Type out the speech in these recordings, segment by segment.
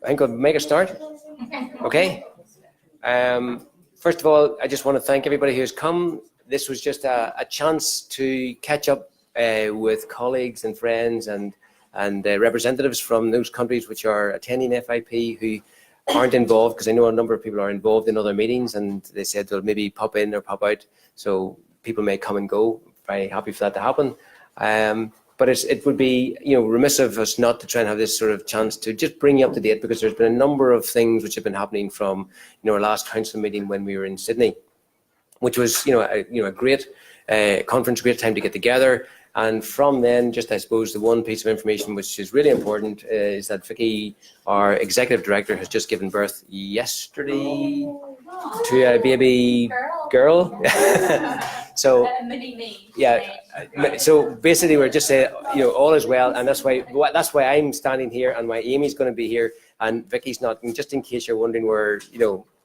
I think I'll make a start. Okay. First of all, I just want to thank everybody who's come. This was just a chance to catch up with colleagues and friends and representatives from those countries which are attending FIP who aren't involved, because I know a number of people are involved in other meetings, and they said they'll maybe pop in or pop out, so people may come and go. Very happy for that to happen. But it would be, remiss of us not to try and have this sort of chance to just bring you up to date, because there's been a number of things which have been happening from, our last council meeting when we were in Sydney, which was, a great conference, great time to get together. And from then, just I suppose the one piece of information which is really important is that Vicky, our executive director, has just given birth yesterday to a baby girl. So yeah, so basically we're just saying, all is well, and that's why I'm standing here, and my Amy's going to be here, and Vicky's not. And just in case you're wondering where,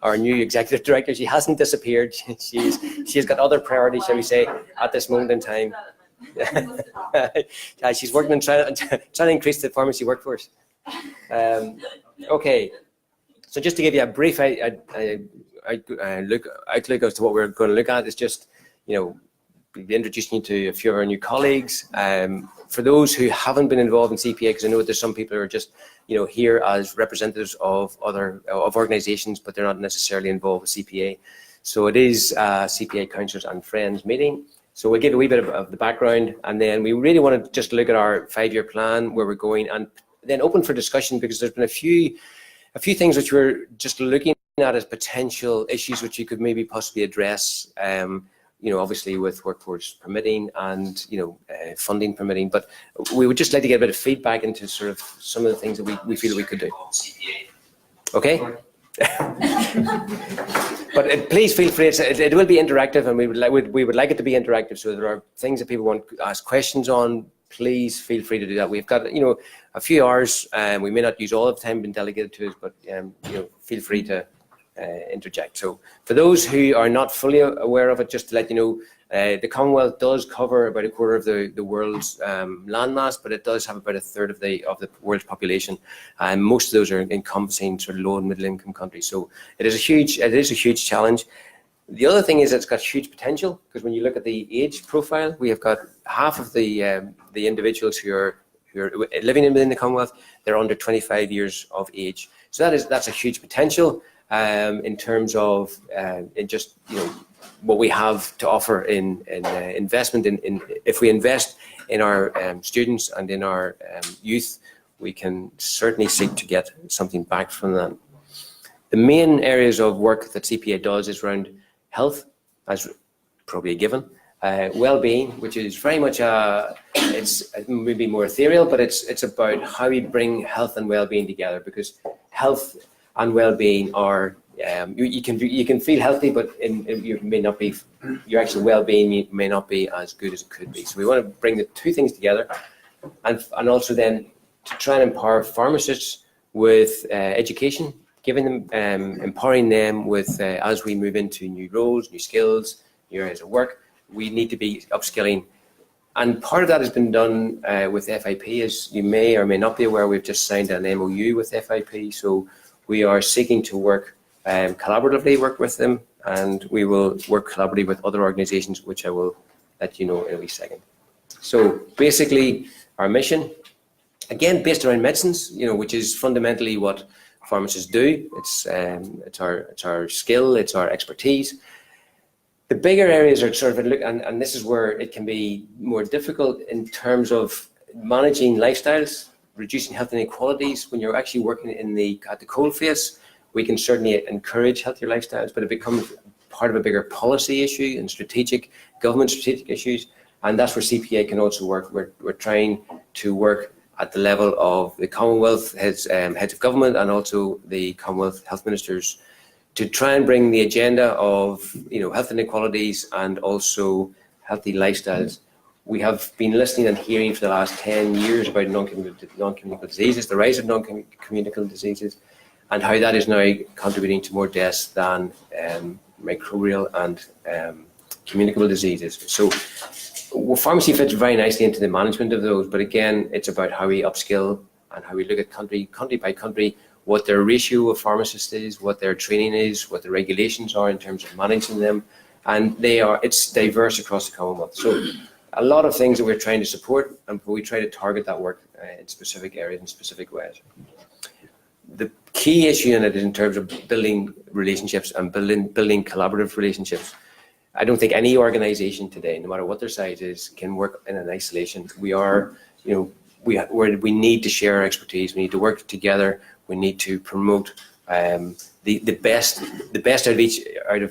our new executive director, she hasn't disappeared. She's got other priorities, shall we say, at this moment in time. She's working on trying to increase the pharmacy workforce. Okay, so just to give you a brief outlook as to what we're going to look at, is just be introducing you to a few of our new colleagues. For those who haven't been involved in CPA, because I know there's some people who are just here as representatives of other organisations, but they're not necessarily involved with CPA. So it is a CPA Councillors and Friends meeting. So we'll give a wee bit of the background, and then we really want to just look at our 5-year plan, where we're going, and then open for discussion, because there's been a few things which we're just looking at as potential issues which you could maybe possibly address, obviously with workforce permitting and, funding permitting. But we would just like to get a bit of feedback into sort of some of the things that we feel we could do. Okay? But please feel free. It will be interactive, and we would like it to be interactive. So if there are things that people want to ask questions on, please feel free to do that. We've got a few hours, and we may not use all of the time being delegated to us, but feel free to interject. So for those who are not fully aware of it, just to let you know, the Commonwealth does cover about a quarter of the world's landmass, but it does have about a third of the world's population, and most of those are encompassing sort of low and middle income countries. So it is a huge challenge. The other thing is it's got huge potential, because when you look at the age profile, we have got half of the individuals who are living within the Commonwealth, they're under 25 years of age. So that's a huge potential in terms of what we have to offer in investment. In if we invest in our students and in our youth, we can certainly seek to get something back from them. The main areas of work that CPA does is around health, as probably a given, well-being, which is very much it's maybe more ethereal, but it's about how we bring health and well-being together, because health and well-being are you can feel healthy, but you may not be. Your actual well-being may not be as good as it could be. So we want to bring the two things together, and also then to try and empower pharmacists with education, giving them empowering them with as we move into new roles, new skills, new areas of work. We need to be upskilling, and part of that has been done with FIP. As you may or may not be aware, we've just signed an MOU with FIP. So we are seeking to work collaboratively, work with them, and we will work collaboratively with other organisations, which I will let you know in a wee second. So basically, our mission, again, based around medicines, which is fundamentally what pharmacists do. It's our skill, it's our expertise. The bigger areas are sort of and this is where it can be more difficult in terms of managing lifestyles, reducing health inequalities. When you're actually working at the coalface, we can certainly encourage healthier lifestyles, but it becomes part of a bigger policy issue and government strategic issues, and that's where CPA can also work. We're trying to work at the level of the Commonwealth heads of government, and also the Commonwealth health ministers, to try and bring the agenda of health inequalities and also healthy lifestyles. We have been listening and hearing for the last 10 years about non-communicable diseases, the rise of non-communicable diseases, and how that is now contributing to more deaths than microbial and communicable diseases. So pharmacy fits very nicely into the management of those, but again, it's about how we upskill and how we look at country by country, what their ratio of pharmacists is, what their training is, what the regulations are in terms of managing them, and it's diverse across the Commonwealth. So a lot of things that we're trying to support, and we try to target that work in specific areas in specific ways. The key issue in it is in terms of building relationships and building collaborative relationships. I don't think any organisation today, no matter what their size is, can work in an isolation. We need to share our expertise. We need to work together. We need to promote the best out of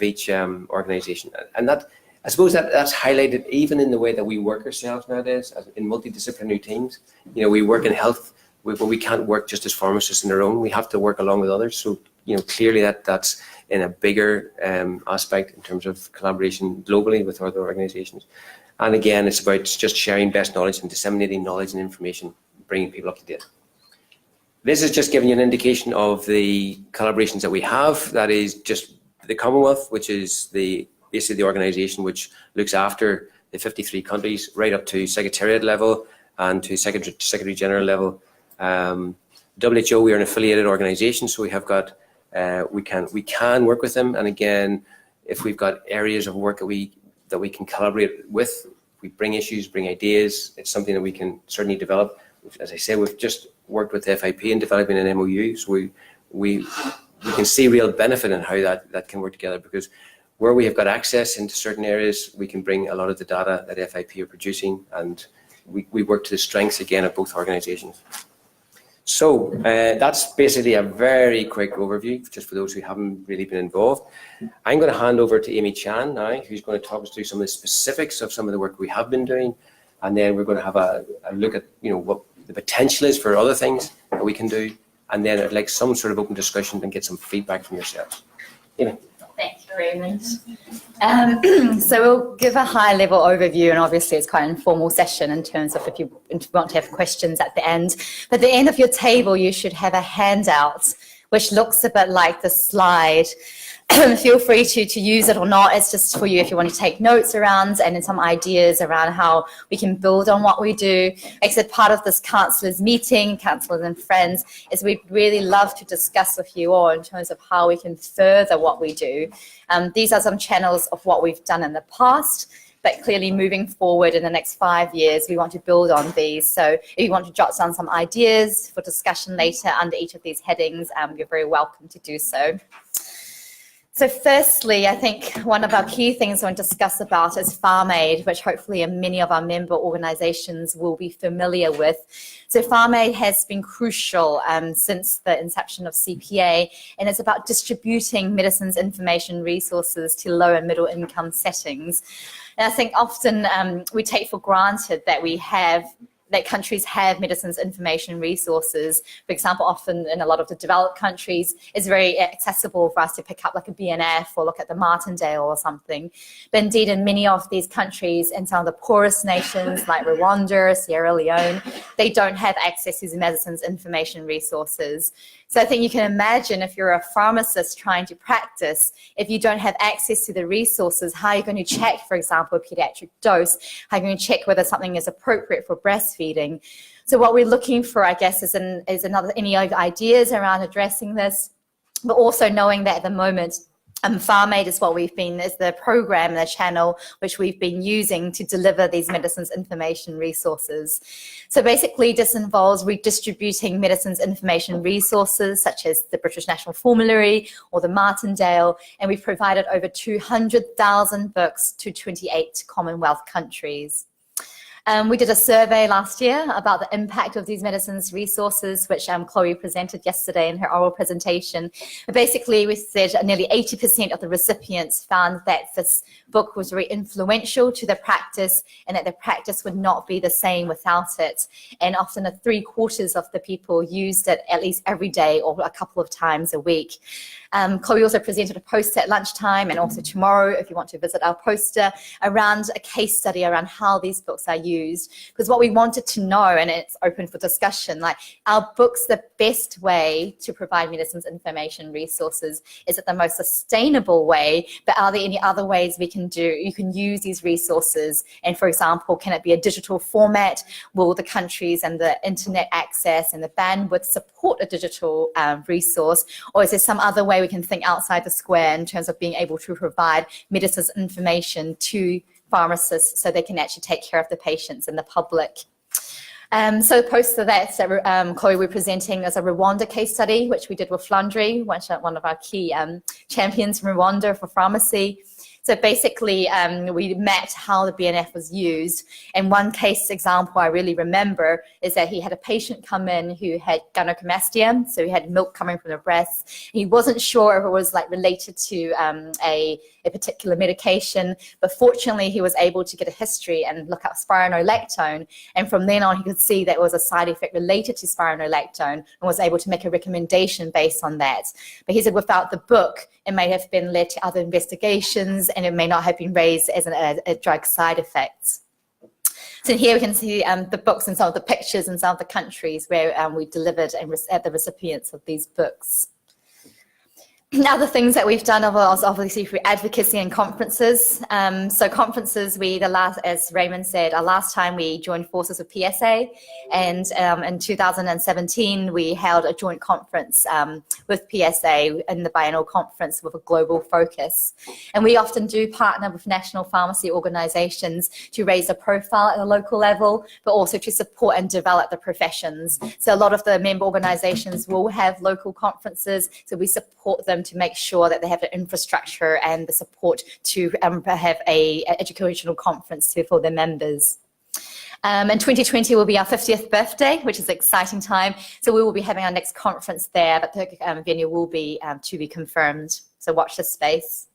each organisation, and that, I suppose, that's highlighted even in the way that we work ourselves nowadays in multidisciplinary teams. We work in health, but we can't work just as pharmacists on our own. We have to work along with others. So clearly that's in a bigger aspect in terms of collaboration globally with other organisations. And again, it's about just sharing best knowledge and disseminating knowledge and information, bringing people up to date. This is just giving you an indication of the collaborations that we have. That is just the Commonwealth, which is basically the organisation which looks after the 53 countries, right up to Secretariat level and to Secretary General level. WHO, we are an affiliated organisation, so we have got we can work with them. And again, if we've got areas of work that we can collaborate with, we bring issues, bring ideas. It's something that we can certainly develop. As I say, we've just worked with FIP in developing an MOU, so we can see real benefit in how that can work together, because where we have got access into certain areas, we can bring a lot of the data that FIP are producing, and we work to the strengths again of both organisations. So that's basically a very quick overview, just for those who haven't really been involved. I'm going to hand over to Amy Chan now, who's going to talk us through some of the specifics of some of the work we have been doing, and then we're going to have a look at what the potential is for other things that we can do, and then I'd like some sort of open discussion and get some feedback from yourselves. Amy. Thank you, Raymond. So we'll give a high-level overview, and obviously it's quite an informal session in terms of if you want to have questions at the end. But at the end of your table, you should have a handout which looks a bit like the slide. Feel free to use it or not. It's just for you if you want to take notes around and then some ideas around how we can build on what we do. Like I said, part of this councillors meeting, councillors and friends, is we'd really love to discuss with you all in terms of how we can further what we do. These are some channels of what we've done in the past, but clearly moving forward in the next 5 years, we want to build on these. So if you want to jot down some ideas for discussion later under each of these headings, you're very welcome to do so. So firstly, I think one of our key things I want to discuss about is PharmAid, which hopefully many of our member organisations will be familiar with. So PharmAid has been crucial since the inception of CPA, and it's about distributing medicines information resources to low and middle income settings. And I think often we take for granted that countries have medicines information resources. For example, often in a lot of the developed countries, it's very accessible for us to pick up like a BNF or look at the Martindale or something. But indeed, in many of these countries, and some of the poorest nations like Rwanda, Sierra Leone, they don't have access to medicines information resources. So I think you can imagine if you're a pharmacist trying to practice, if you don't have access to the resources, how are you going to check, for example, a pediatric dose? How are you going to check whether something is appropriate for breastfeeding? So what we're looking for, I guess, is any ideas around addressing this, but also knowing that at the moment, PharmAid is the program, the channel which we've been using to deliver these medicines information resources. So basically this involves redistributing medicines information resources such as the British National Formulary or the Martindale, and we've provided over 200,000 books to 28 Commonwealth countries. We did a survey last year about the impact of these medicines resources, which Chloe presented yesterday in her oral presentation. But basically, we said nearly 80% of the recipients found that this book was very influential to their practice and that their practice would not be the same without it. And often 3/4 of the people used it at least every day or a couple of times a week. Chloe also presented a poster at lunchtime, and also tomorrow, if you want to visit our poster, around a case study around how these books are used, because what we wanted to know, and it's open for discussion, like, are books the best way to provide medicines information resources? Is it the most sustainable way? But are there any other ways you can use these resources? And for example, can it be a digital format? Will the countries and the internet access and the bandwidth support a digital resource? Or is there some other way we can think outside the square in terms of being able to provide medicines information to pharmacists so they can actually take care of the patients and the public? So post to that, Chloe, we're presenting as a Rwanda case study, which we did with Flandre, one of our key champions from Rwanda for pharmacy. So basically, we mapped how the BNF was used. And one case example I really remember is that he had a patient come in who had gynecomastia, so he had milk coming from the breast. He wasn't sure if it was like related to a particular medication, but fortunately he was able to get a history and look up spironolactone. And from then on, he could see that it was a side effect related to spironolactone and was able to make a recommendation based on that. But he said without the book, it may have been led to other investigations and it may not have been raised as a drug side effect. So here we can see the books and some of the pictures and some of the countries where we delivered and at the recipients of these books. Other things that we've done was obviously through advocacy and conferences. So conferences, as Raymond said, last time we joined forces with PSA, and in 2017 we held a joint conference with PSA in the biennial conference with a global focus. And we often do partner with national pharmacy organizations to raise the profile at a local level, but also to support and develop the professions. So a lot of the member organizations will have local conferences, so we support them to make sure that they have the infrastructure and the support to have a educational conference for their members. And 2020 will be our 50th birthday, which is an exciting time. So we will be having our next conference there, but the venue will be to be confirmed. So watch this space.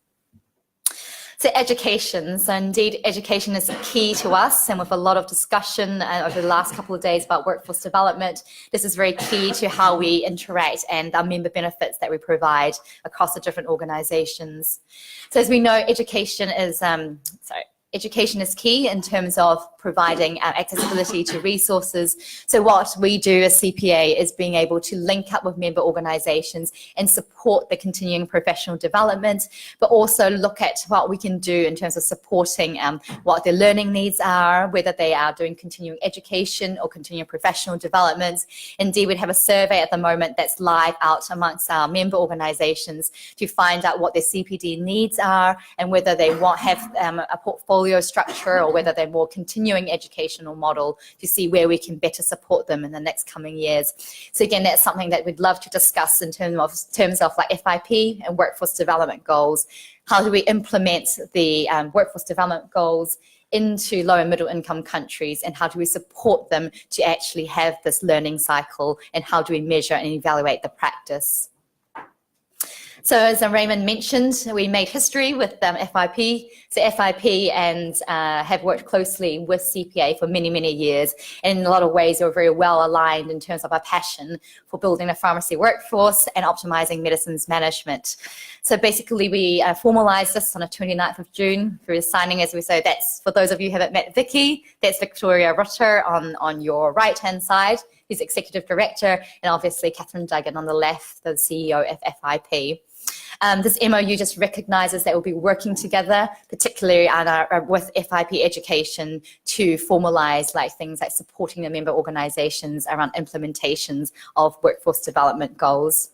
So education. So indeed, education is key to us, and with a lot of discussion over the last couple of days about workforce development, this is very key to how we interact and our member benefits that we provide across the different organizations. So as we know, education is key in terms of providing accessibility to resources. So what we do as CPA is being able to link up with member organizations and support the continuing professional development, but also look at what we can do in terms of supporting what their learning needs are, whether they are doing continuing education or continuing professional development. Indeed, we have a survey at the moment that's live out amongst our member organizations to find out what their CPD needs are and whether they have a portfolio structure or whether they're more continuing educational model to see where we can better support them in the next coming years. So again, that's something that we'd love to discuss in terms of like FIP and workforce development goals. How do we implement the workforce development goals into low and middle income countries, and how do we support them to actually have this learning cycle, and how do we measure and evaluate the practice? So as Raymond mentioned, we made history with FIP. So FIP and have worked closely with CPA for many, many years. And in a lot of ways, we're very well aligned in terms of our passion for building a pharmacy workforce and optimizing medicines management. So basically, we formalized this on the 29th of June through signing, as we say. That's, for those of you who haven't met Vicky, that's Victoria Rutter on your right-hand side, who's Executive Director, and obviously Catherine Duggan on the left, the CEO of FIP. This MOU just recognises that we'll be working together, particularly with FIP education, to formalise things like supporting the member organisations around implementations of workforce development goals.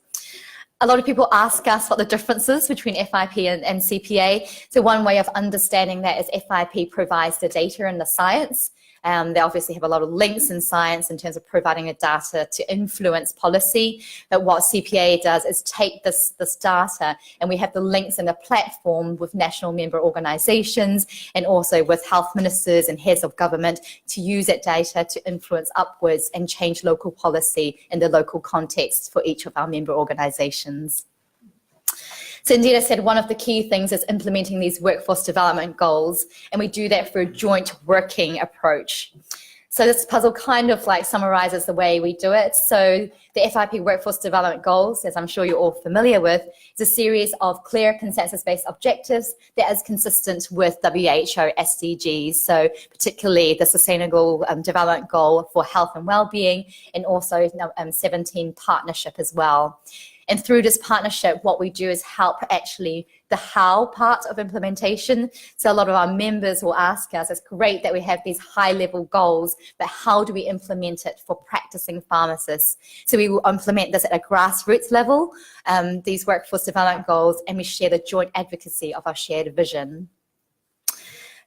A lot of people ask us what the difference is between FIP and CPA. So one way of understanding that is FIP provides the data and the science. They obviously have a lot of links in science in terms of providing the data to influence policy. But what CPA does is take this data, and we have the links in the platform with national member organizations and also with health ministers and heads of government to use that data to influence upwards and change local policy in the local context for each of our member organizations. So indeed, I said one of the key things is implementing these workforce development goals, and we do that through a joint working approach. So this puzzle kind of like summarizes the way we do it. So the FIP Workforce Development Goals, as I'm sure you're all familiar with, is a series of clear consensus-based objectives that is consistent with WHO SDGs. So particularly the Sustainable Development Goal for Health and Wellbeing, and also 17 partnership as well. And through this partnership, what we do is help actually the how part of implementation. So a lot of our members will ask us, it's great that we have these high level goals, but how do we implement it for practicing pharmacists? So we will implement this at a grassroots level, these workforce development goals, and we share the joint advocacy of our shared vision.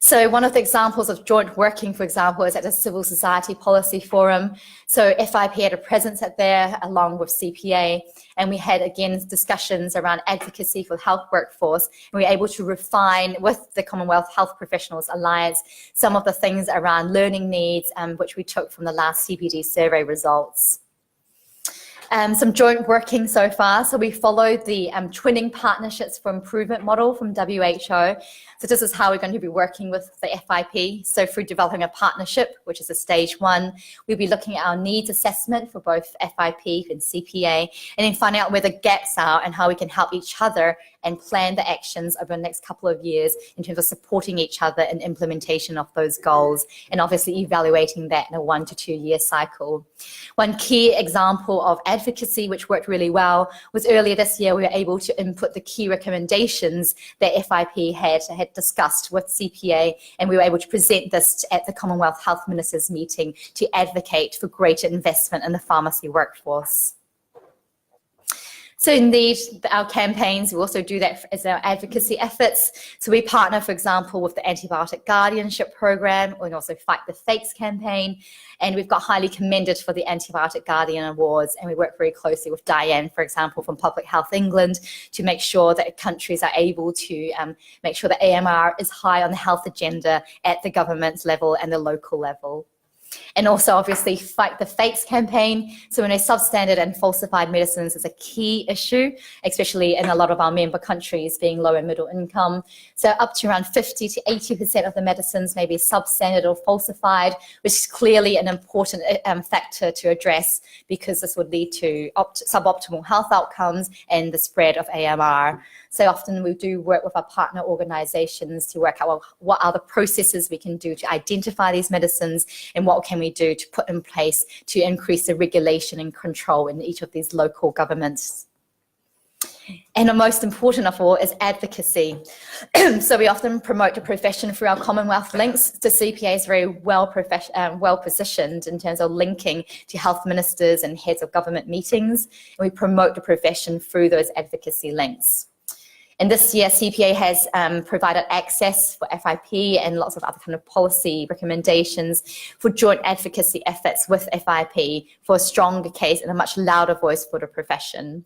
So one of the examples of joint working, for example, is at the Civil Society Policy Forum. So FIP had a presence at there along with CPA, and we had, again, discussions around advocacy for the health workforce. And we were able to refine with the Commonwealth Health Professionals Alliance some of the things around learning needs, which we took from the last CPD survey results. Some joint working so far. So we followed the Twinning Partnerships for Improvement model from WHO. So this is how we're going to be working with the FIP. So through developing a partnership, which is a stage 1, we'll be looking at our needs assessment for both FIP and CPA, and then finding out where the gaps are and how we can help each other and plan the actions over the next couple of years in terms of supporting each other in implementation of those goals, and obviously evaluating that in a 1 to 2 year cycle. One key example of advocacy which worked really well was earlier this year we were able to input the key recommendations that FIP had discussed with CPA, and we were able to present this at the Commonwealth Health Ministers meeting to advocate for greater investment in the pharmacy workforce. So indeed, our campaigns, we also do that as our advocacy efforts. So we partner, for example, with the Antibiotic Guardianship Program, and also FIP the Fakes campaign. And we've got highly commended for the Antibiotic Guardian Awards. And we work very closely with Diane, for example, from Public Health England, to make sure that countries are able to make sure that AMR is high on the health agenda at the government level and the local level. And also, obviously, Fight the Fakes campaign. So we know substandard and falsified medicines is a key issue, especially in a lot of our member countries being low and middle income. So up to around 50 to 80% of the medicines may be substandard or falsified, which is clearly an important factor to address, because this would lead to suboptimal health outcomes and the spread of AMR. So often we do work with our partner organizations to work out, well, what are the processes we can do to identify these medicines, and what can we do to put in place to increase the regulation and control in each of these local governments. And the most important of all is advocacy. So we often promote the profession through our Commonwealth links. So CPA is very well positioned in terms of linking to health ministers and heads of government meetings. And we promote the profession through those advocacy links. And this year, CPA has provided access for FIP and lots of other kind of policy recommendations for joint advocacy efforts with FIP for a stronger case and a much louder voice for the profession.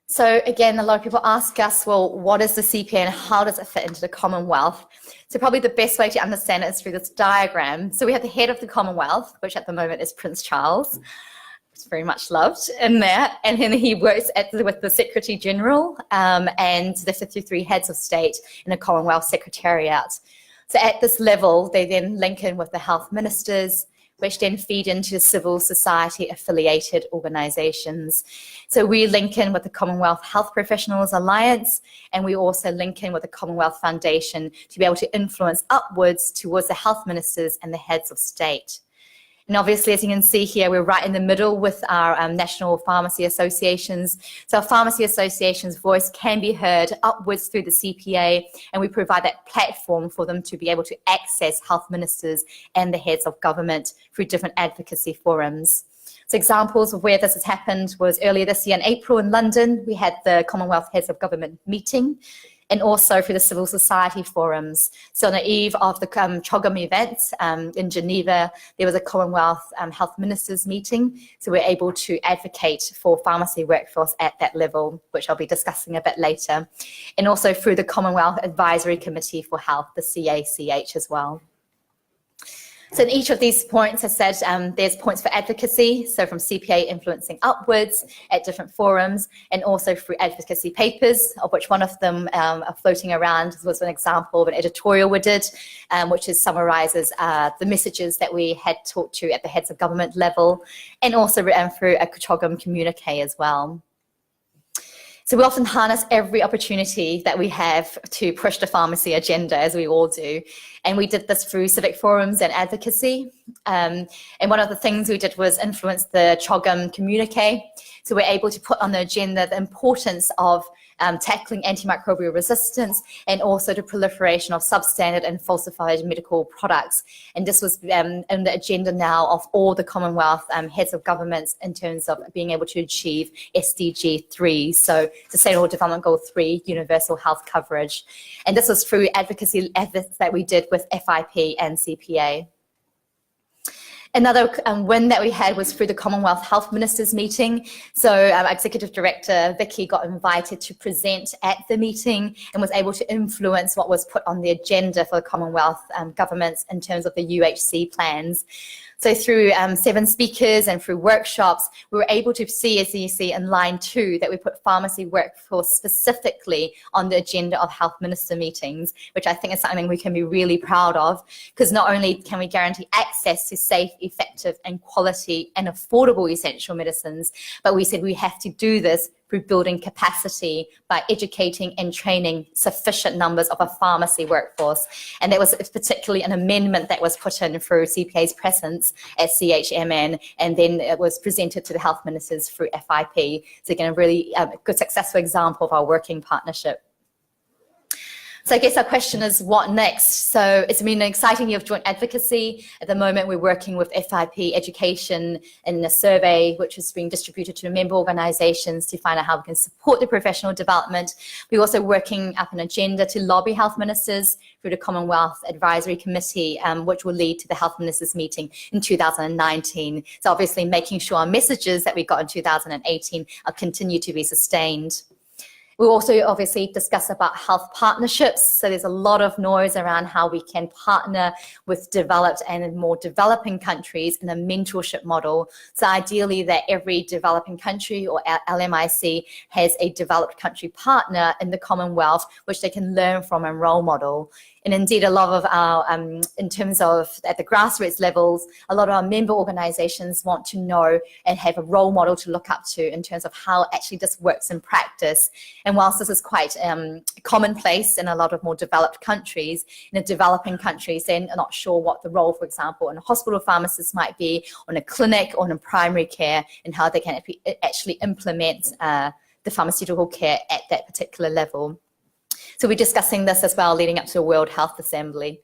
So again, a lot of people ask us, well, what is the CPA and how does it fit into the Commonwealth? So probably the best way to understand it is through this diagram. So we have the head of the Commonwealth, which at the moment is Prince Charles. Very much loved in there, and then he works with the Secretary General and the 53 heads of state in the Commonwealth Secretariat. So at this level, they then link in with the health ministers, which then feed into the civil society affiliated organisations. So we link in with the Commonwealth Health Professionals Alliance, and we also link in with the Commonwealth Foundation to be able to influence upwards towards the health ministers and the heads of state. And obviously, as you can see here, we're right in the middle with our national pharmacy associations. So our pharmacy associations' voice can be heard upwards through the CPA, and we provide that platform for them to be able to access health ministers and the heads of government through different advocacy forums. So examples of where this has happened was earlier this year in April in London, we had the Commonwealth Heads of Government meeting, and also for the civil society forums. So on the eve of the CHOGM event in Geneva, there was a Commonwealth Health Ministers meeting. So we're able to advocate for pharmacy workforce at that level, which I'll be discussing a bit later. And also through the Commonwealth Advisory Committee for Health, the CACH as well. So in each of these points, I said there's points for advocacy, so from CPA influencing upwards at different forums, and also through advocacy papers, of which one of them are floating around was an example of an editorial we did, which summarises the messages that we had talked to at the heads of government level, and also through a CHOGM communique as well. So we often harness every opportunity that we have to push the pharmacy agenda, as we all do. And we did this through civic forums and advocacy. And one of the things we did was influence the CHOGM communique. So we're able to put on the agenda the importance of tackling antimicrobial resistance and also the proliferation of substandard and falsified medical products. And this was in the agenda now of all the Commonwealth heads of governments in terms of being able to achieve SDG 3, so Sustainable Development Goal 3, universal health coverage. And this was through advocacy efforts that we did with FIP and CPA. Another win that we had was through the Commonwealth Health Ministers meeting. So our Executive Director, Vicky, got invited to present at the meeting and was able to influence what was put on the agenda for the Commonwealth governments in terms of the UHC plans. So through 7 speakers and through workshops, we were able to see, as you see in line 2, that we put pharmacy workforce specifically on the agenda of health minister meetings, which I think is something we can be really proud of, because not only can we guarantee access to safe, effective and quality and affordable essential medicines, but we said we have to do this through building capacity by educating and training sufficient numbers of a pharmacy workforce. And that was particularly an amendment that was put in through CPA's presence at CHMN, and then it was presented to the health ministers through FIP. So again, a really good successful example of our working partnership. So I guess our question is, what next? So it's been an exciting year of joint advocacy. At the moment, we're working with FIP Education in a survey which is being distributed to member organisations to find out how we can support the professional development. We're also working up an agenda to lobby health ministers through the Commonwealth Advisory Committee, which will lead to the health ministers meeting in 2019. So obviously making sure our messages that we got in 2018 continue to be sustained. We'll also obviously discuss about health partnerships. So there's a lot of noise around how we can partner with developed and more developing countries in a mentorship model. So ideally that every developing country or LMIC has a developed country partner in the Commonwealth, which they can learn from and role model. And indeed, a lot of our, in terms of at the grassroots levels, a lot of our member organisations want to know and have a role model to look up to in terms of how actually this works in practice. And whilst this is quite commonplace in a lot of more developed countries, in the developing countries, they're not sure what the role, for example, in a hospital pharmacist might be, on a clinic or in primary care, and how they can actually implement the pharmaceutical care at that particular level. So we're discussing this as well leading up to the World Health Assembly.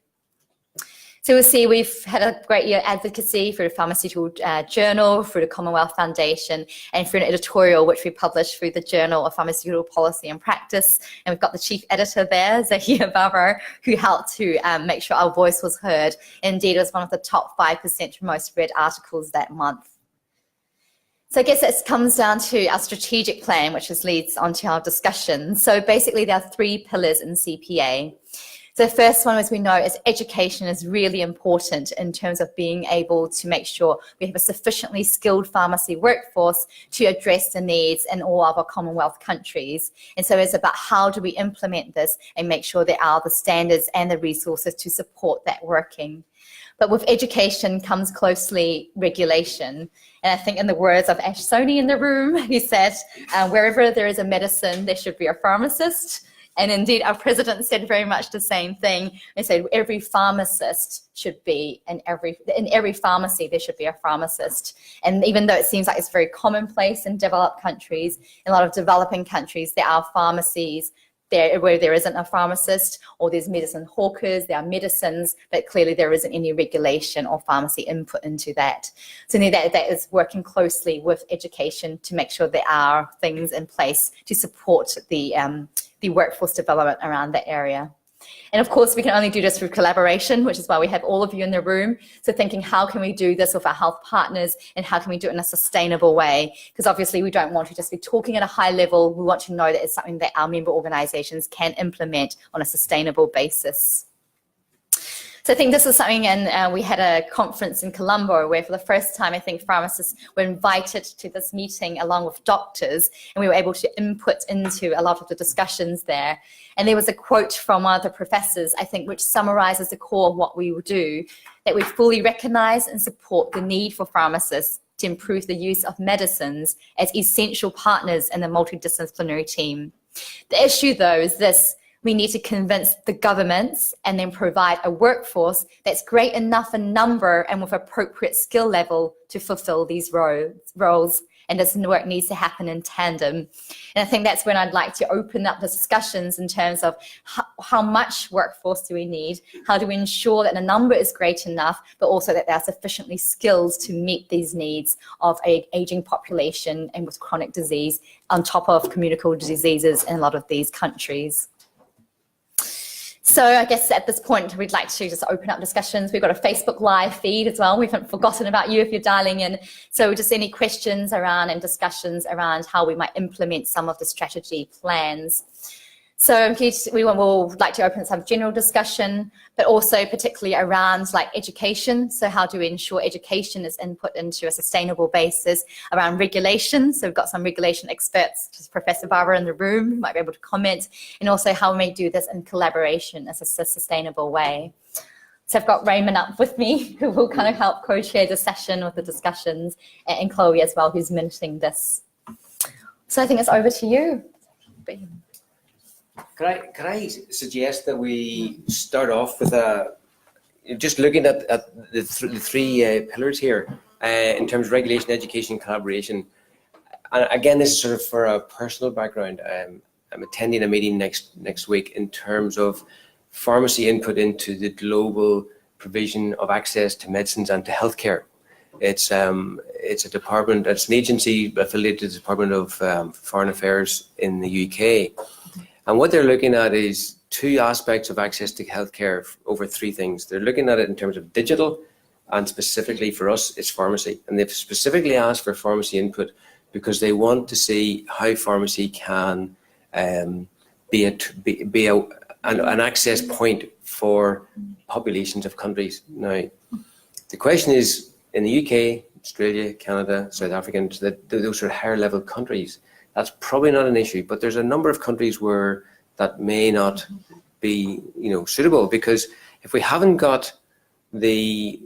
So we'll see we've had a great year of advocacy through the Pharmaceutical Journal, through the Commonwealth Foundation, and through an editorial which we published through the Journal of Pharmaceutical Policy and Practice. And we've got the chief editor there, Zahir Babar, who helped to make sure our voice was heard. Indeed, it was one of the top 5% most read articles that month. So I guess it comes down to our strategic plan, which leads on to our discussion. So basically there are 3 pillars in CPA. So the first one, as we know, is education is really important in terms of being able to make sure we have a sufficiently skilled pharmacy workforce to address the needs in all of our Commonwealth countries. And so it's about how do we implement this and make sure there are the standards and the resources to support that working. But with education comes closely regulation. And I think in the words of Ash Soni in the room, he said, wherever there is a medicine, there should be a pharmacist. And indeed, our president said very much the same thing. They said every pharmacist should be, in every pharmacy, there should be a pharmacist. And even though it seems like it's very commonplace in developed countries, in a lot of developing countries, there are pharmacies where there isn't a pharmacist, or there's medicine hawkers, there are medicines, but clearly there isn't any regulation or pharmacy input into that. So that is working closely with education to make sure there are things in place to support the workforce development around that area. And of course, we can only do this through collaboration, which is why we have all of you in the room. So thinking, how can we do this with our health partners, and how can we do it in a sustainable way? Because obviously we don't want to just be talking at a high level. We want to know that it's something that our member organizations can implement on a sustainable basis. So I think this is something, and we had a conference in Colombo where for the first time, I think pharmacists were invited to this meeting along with doctors, and we were able to input into a lot of the discussions there. And there was a quote from one of the professors, I think, which summarizes the core of what we will do, that we fully recognize and support the need for pharmacists to improve the use of medicines as essential partners in the multidisciplinary team. The issue, though, is this: we need to convince the governments and then provide a workforce that's great enough in number and with appropriate skill level to fulfill these roles. And this work needs to happen in tandem. And I think that's when I'd like to open up the discussions in terms of how much workforce do we need? How do we ensure that the number is great enough, but also that they're sufficiently skilled to meet these needs of an aging population and with chronic disease on top of communicable diseases in a lot of these countries. So I guess at this point, we'd like to just open up discussions. We've got a Facebook Live feed as well. We haven't forgotten about you if you're dialing in. So just any questions around and discussions around how we might implement some of the strategy plans. So we will like to open some general discussion, but also particularly around like education. So how do we ensure education is input into a sustainable basis around regulation? So we've got some regulation experts, just Professor Barbara in the room, who might be able to comment, and also how we may do this in collaboration as a sustainable way. So I've got Raymond up with me, who will kind of help co-chair the session with the discussions, and Chloe as well, who's mentioning this. So I think it's over to you. Could I suggest that we start off with just looking at the three pillars here in terms of regulation, education, collaboration. And again, this is sort of for a personal background. I'm attending a meeting next week in terms of pharmacy input into the global provision of access to medicines and to healthcare. It's a department, it's an agency affiliated to the Department of Foreign Affairs in the UK. And what they're looking at is two aspects of access to healthcare over three things. They're looking at it in terms of digital, and specifically for us, it's pharmacy. And they've specifically asked for pharmacy input because they want to see how pharmacy can be an access point for populations of countries. Now, the question is, in the UK, Australia, Canada, South Africa, those are higher level countries. That's probably not an issue, but there's a number of countries where that may not be, suitable, because if we haven't got the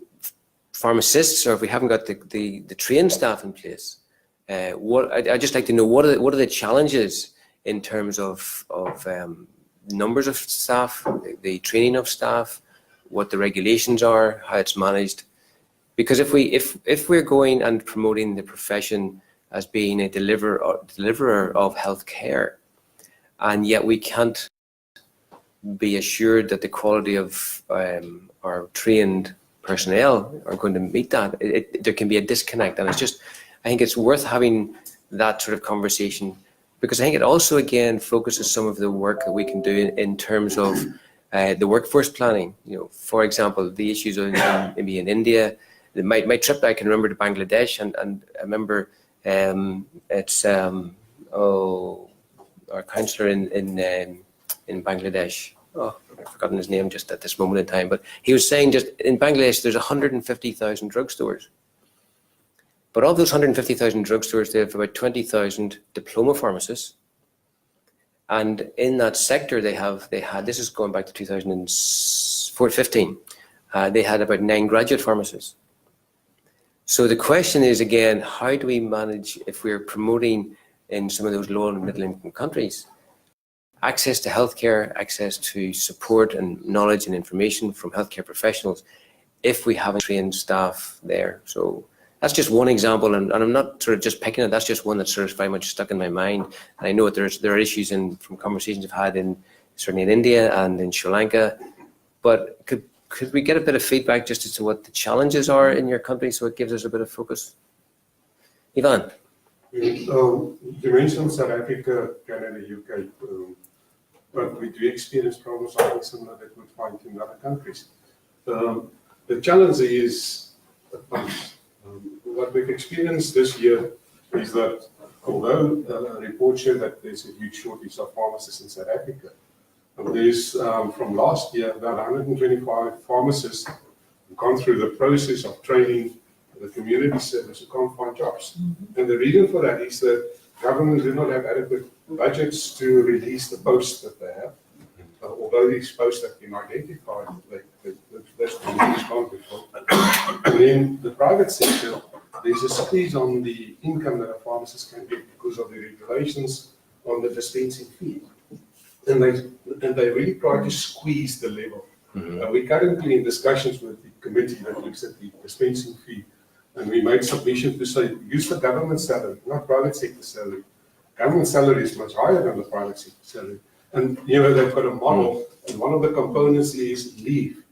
pharmacists, or if we haven't got the trained staff in place, I'd just like to know what are the challenges in terms of numbers of staff, the training of staff, what the regulations are, how it's managed, because if we're going and promoting the profession as being a deliverer of healthcare, and yet we can't be assured that the quality of our trained personnel are going to meet that. There can be a disconnect, and I think it's worth having that sort of conversation, because I think it also again focuses some of the work that we can do in terms of the workforce planning. For example, the issues maybe in India. My trip, I can remember, to Bangladesh, and I remember. It's our councillor in Bangladesh. Oh, I've forgotten his name just at this moment in time. But he was saying, just in Bangladesh, there's 150,000 drugstores. But of those 150,000 drugstores, they have about 20,000 diploma pharmacists. And in that sector, they had. This is going back to 2015. They had about 9 graduate pharmacists. So the question is, again, how do we manage, if we're promoting in some of those low and middle income countries, access to healthcare, access to support and knowledge and information from healthcare professionals, if we haven't trained staff there? So that's just one example, and I'm not sort of just picking it. That's just one that's sort of very much stuck in my mind. And I know that there are issues from conversations I've had certainly in India and in Sri Lanka, but could we get a bit of feedback just as to what the challenges are in your country, so it gives us a bit of focus? Ivan? You mentioned South Africa, Canada, UK, but we do experience problems something similar that we find in other countries. The challenge is a bunch. What we've experienced this year is that although reports show that there's a huge shortage of pharmacists in South Africa, And there's, from last year, about 125 pharmacists have gone through the process of training the community service who can't find jobs. And the reason for that is that governments do not have adequate budgets to release the posts that they have. Although these posts have been identified, that's can't be filled. And then the private sector, there's a squeeze on the income that a pharmacist can get because of the regulations on the dispensing fee. And they really try to squeeze the level. We're currently in discussions with the committee that looks at the dispensing fee. And we made submissions to say, use the government salary, not private sector salary. Government salary is much higher than the private sector salary. And they've got a model, and one of the components is leave.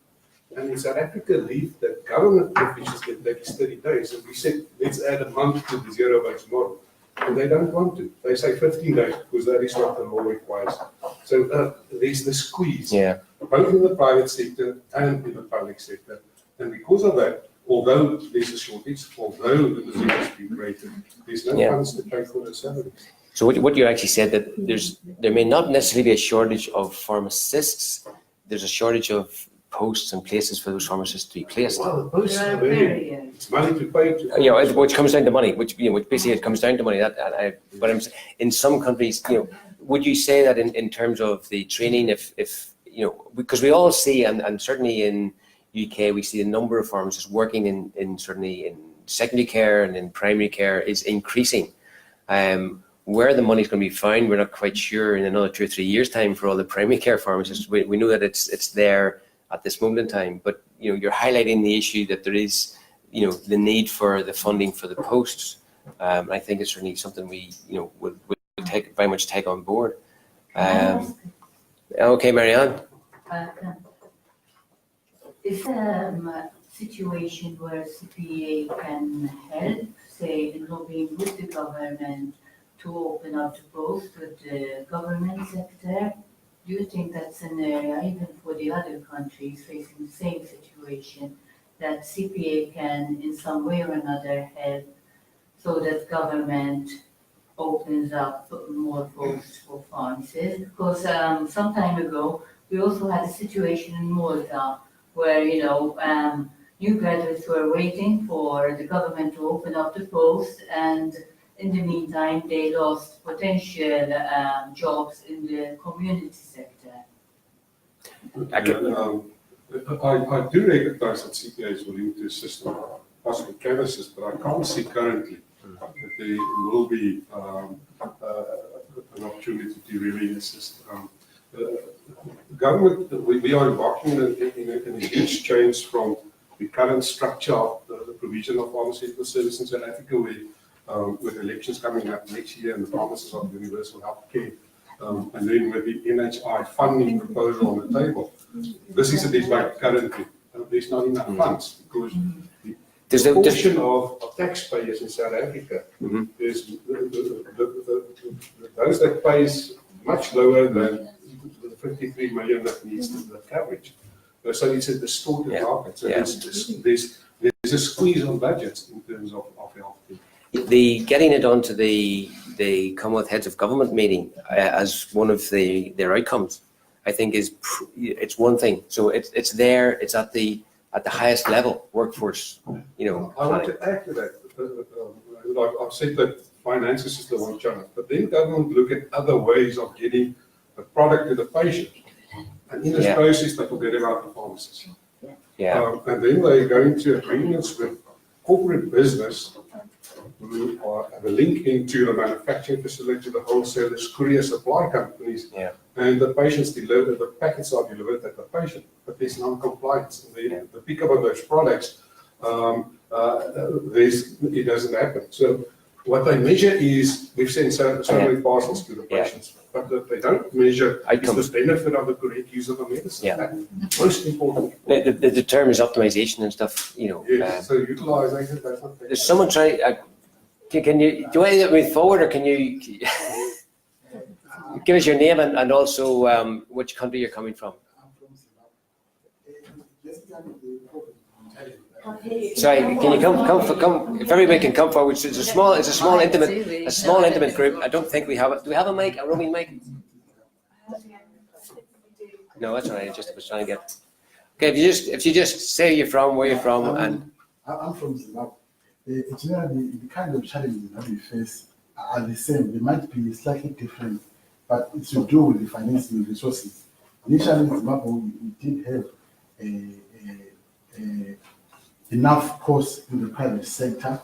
And in South Africa, leave that government officials get back is 30 days. And we said, let's add a month to the zero-based model. And they don't want to. They say 15 days because that is what the law requires. So there's the squeeze, both in the private sector and in the public sector. And because of that, although there's a shortage, although the disease has been created, there's no funds to pay for the salaries. So what you actually said, that there may not necessarily be a shortage of pharmacists, there's a shortage of posts and places for those pharmacists to be placed. Well, the posts are there. It's money to pay to. Which comes down to money, which basically it comes down to money. But in some countries, would you say that in terms of the training, if because we all see, and certainly in UK, we see the number of pharmacists working in certainly in secondary care and in primary care is increasing. Where the money's going to be found, we're not quite sure in another 2 or 3 years' time for all the primary care pharmacists. We know that it's there at this moment in time, but you're highlighting the issue that there is the need for the funding for the posts. I think it's certainly something we would very much take on board. Okay, Marianne. Is there a situation where CPA can help, say, in lobbying with the government to open up the post with the government sector? Do you think that's an area, even for the other countries facing the same situation, that CPA can in some way or another help so that government opens up more posts for pharmacists? Because some time ago, we also had a situation in Malta where, new graduates were waiting for the government to open up the post, and in the meantime, they lost potential jobs in the community sector. I do recognize that CPA is willing to assist in possible can assist, but I can't see currently that there will be an opportunity to really assist. Government, we are embarking in a huge change from the current structure of the provision of pharmaceutical service in South Africa, with elections coming up next year and the promises of universal health care, and then with the NHI funding proposal on the table. This is a debate currently. There's not enough funds because the portion of taxpayers in South Africa is those that pays much lower than the 53 million that needs the coverage. So it's a distorted market. So there's a squeeze on budgets in terms of healthcare. The getting it onto the Commonwealth Heads of Government meeting as one of their outcomes, I think it's one thing. So it's there. It's at the highest level workforce. I want to add to that. I've said that finances is the one challenge, but then government look at other ways of getting the product to the patient, and in this process they forget about the pharmacists. And then they go into agreements with corporate business who have a link into the manufacturing facility, the wholesalers, courier supply companies, and the patients delivered, the packets are delivered at the patient, but there's non-compliance. The pickup of those products, it doesn't happen. So what they measure is, we've sent so many parcels to the patients, but that they don't measure is the benefit of the correct use of the medicine. Most important. The term is optimization and stuff, so utilization, that's not there's someone trying, do you want to move forward, or can you give us your name and also which country you're coming from? Sorry, can you come? If everybody can come forward, it's a small intimate group. I don't think we have it. Do we have a mic, a roaming mic? No, that's all right. I just was trying to get. Okay, if you just say you're from, where you're from, and I'm from Zimbabwe. Generally, the kind of challenges that we face are the same. They might be slightly different, but it's to do with the financing resources. Initially, in Zimbabwe, we did have enough course in the private sector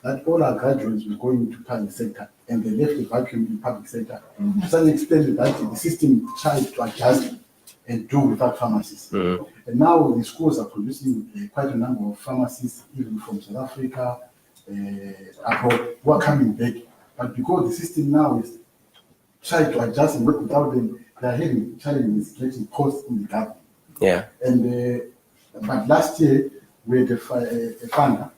that all our graduates were going into private sector, and they left the vacuum in the public sector. To some extent, that the system tried to adjust and do without pharmacists. And now the schools are producing quite a number of pharmacists, even from South Africa, abroad, who are coming back. But because the system now is trying to adjust and work without them, they are having challenges getting costs in the government. yeah, And but last year we had a funder,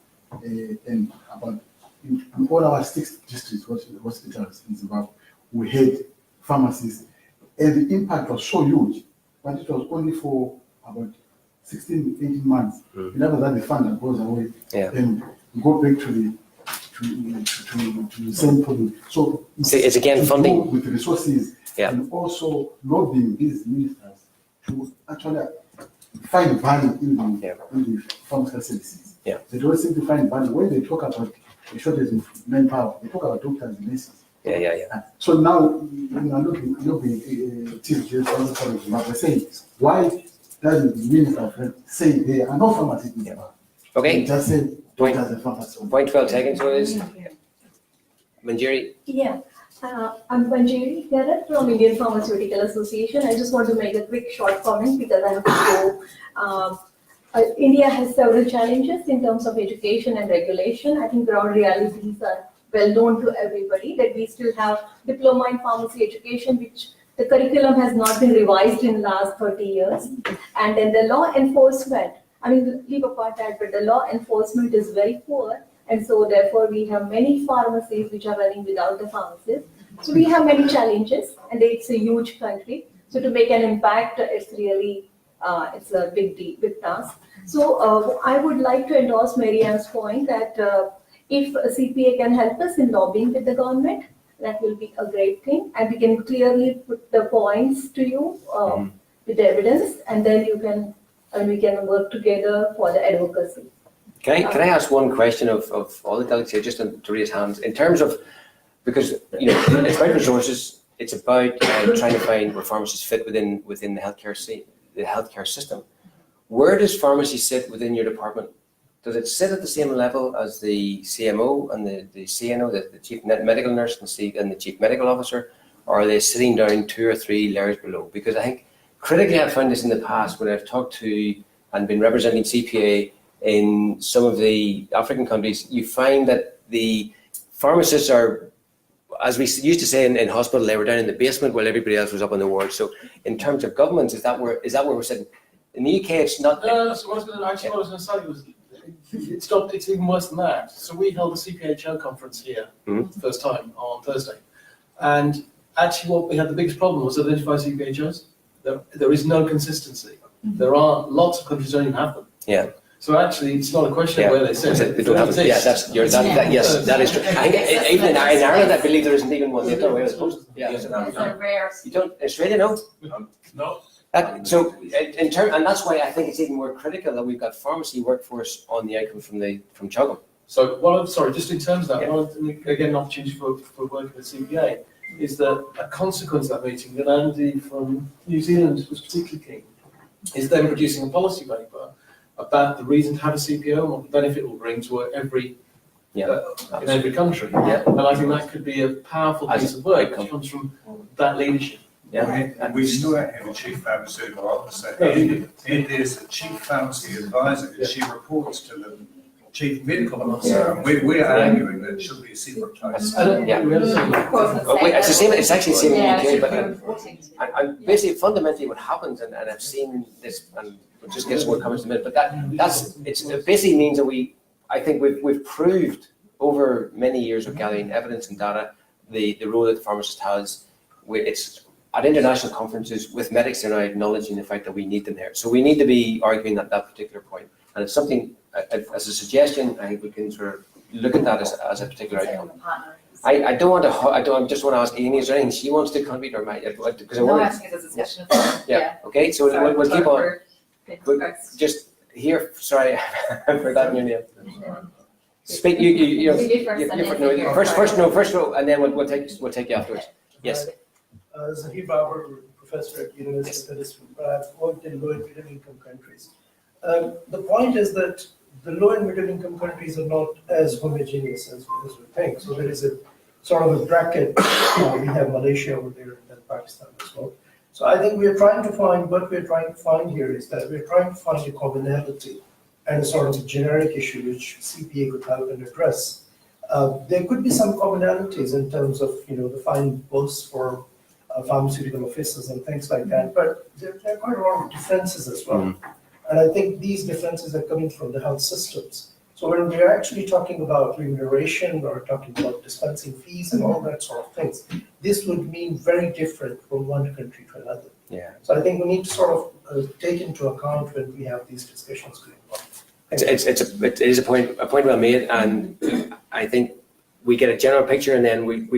and about in all our 6 districts, hospitals in Zimbabwe, we had pharmacies, and the impact was so huge. But it was only for about 16, 18 months. After that, the fund goes away, and we go back to the same problem. So it's again funding with resources, and also lobbying these ministers to actually find value in the pharmaceutical services. Yeah. They don't seem to find value when they talk about the shortage of manpower. They talk about doctors and nurses. So now, looking saying, why doesn't the minister say there are no pharmacists in Zimbabwe? Okay. Just say doctors and pharmacists. Point well taken. So it is Manjiri. Yeah, I'm Manjiri Garat from Indian Pharmaceutical Association. I just want to make a quick short comment because I have to go. India has several challenges in terms of education and regulation. I think ground realities are well known to everybody that we still have diploma in pharmacy education, which the curriculum has not been revised in the last 30 years. And then the law enforcement, I mean, leave apart that, but the law enforcement is very poor. And so therefore we have many pharmacies which are running without the pharmacist. So we have many challenges, and it's a huge country. So to make an impact, it's really, it's a big task. So I would like to endorse Marianne's point that if a CPA can help us in lobbying with the government, that will be a great thing. And we can clearly put the points to you with the evidence, and then we can work together for the advocacy. Can I ask one question of all the delegates here, just to raise hands, in terms of, because it's about resources, it's about trying to find where pharmacists fit within the healthcare system. Where does pharmacy sit within your department? Does it sit at the same level as the CMO and the CNO, the chief medical nurse and the chief medical officer, or are they sitting down 2 or 3 layers below? Because I think critically I've found this in the past when I've talked to and been representing CPA in some of the African countries. You find that the pharmacists are, as we used to say in hospital, they were down in the basement while everybody else was up on the ward. So in terms of governments, is that where we're sitting? In the UK, it's not. No, that's what I was going to say was it's even worse than that. So we held a CPHO conference here first time on Thursday, and actually what we had the biggest problem was identify CPHOs. There is no consistency. There are lots of countries don't even have them. Yeah. So actually, it's not a question of where they sit. They don't have it. Yeah, yes, that is true. I think even in Ireland, I believe there isn't even one. They don't know where it's supposed to. Yeah, you don't. Australia, no. No. So in term, and that's why I think it's even more critical that we've got pharmacy workforce on the outcome from CHOGM. So just in terms of that, again, an opportunity for working with CPA is that a consequence of that meeting that Andy from New Zealand was particularly keen is them producing a policy paper about the reason to have a CPO and what the benefit will bring to every in every country. Yeah. And I think that could be a powerful piece of work that comes from that leadership. Yeah. And we still have a chief pharmaceutical officer. And there's a chief pharmacy advisor, and she reports to the chief medical officer. And we're arguing that it should be a separate place. It's the same. It's actually the same in the UK. But basically, fundamentally, what happens, and I've seen this, and we'll just get some more comments in a minute. But it basically means that I think we've proved over many years of gathering evidence and data the role that the pharmacist has. It's at international conferences with medics, they're now acknowledging the fact that we need them there. So we need to be arguing that particular point. And it's something, as a suggestion, I think we can sort of look at that as a particular outcome. I don't want to, I just want to ask Amy, is there anything she wants to contribute or might, because I No, I want think it's a discussion. yeah, okay, so we'll keep on. Just here, sorry, I've forgotten your name. Speak, you first, and then we'll take you afterwards. Yes. Zahir Babar, professor at University of Huddersfield, but I've worked in low and middle income countries. The point is that the low and middle income countries are not as homogeneous as we think. So there is a sort of a bracket. We have Malaysia over there and then Pakistan as well. So I think what we're trying to find here is that we're trying to find a commonality and a sort of a generic issue which CPA could help and address. There could be some commonalities in terms of, the fine posts for pharmaceutical officers and things like that, but there are quite a lot of differences as well. And I think these differences are coming from the health systems. So when we're actually talking about remuneration or talking about dispensing fees and all that sort of things, this would mean very different from one country to another. Yeah. So I think we need to sort of take into account when we have these discussions going on. It is a point well made, and I think we get a general picture, and then we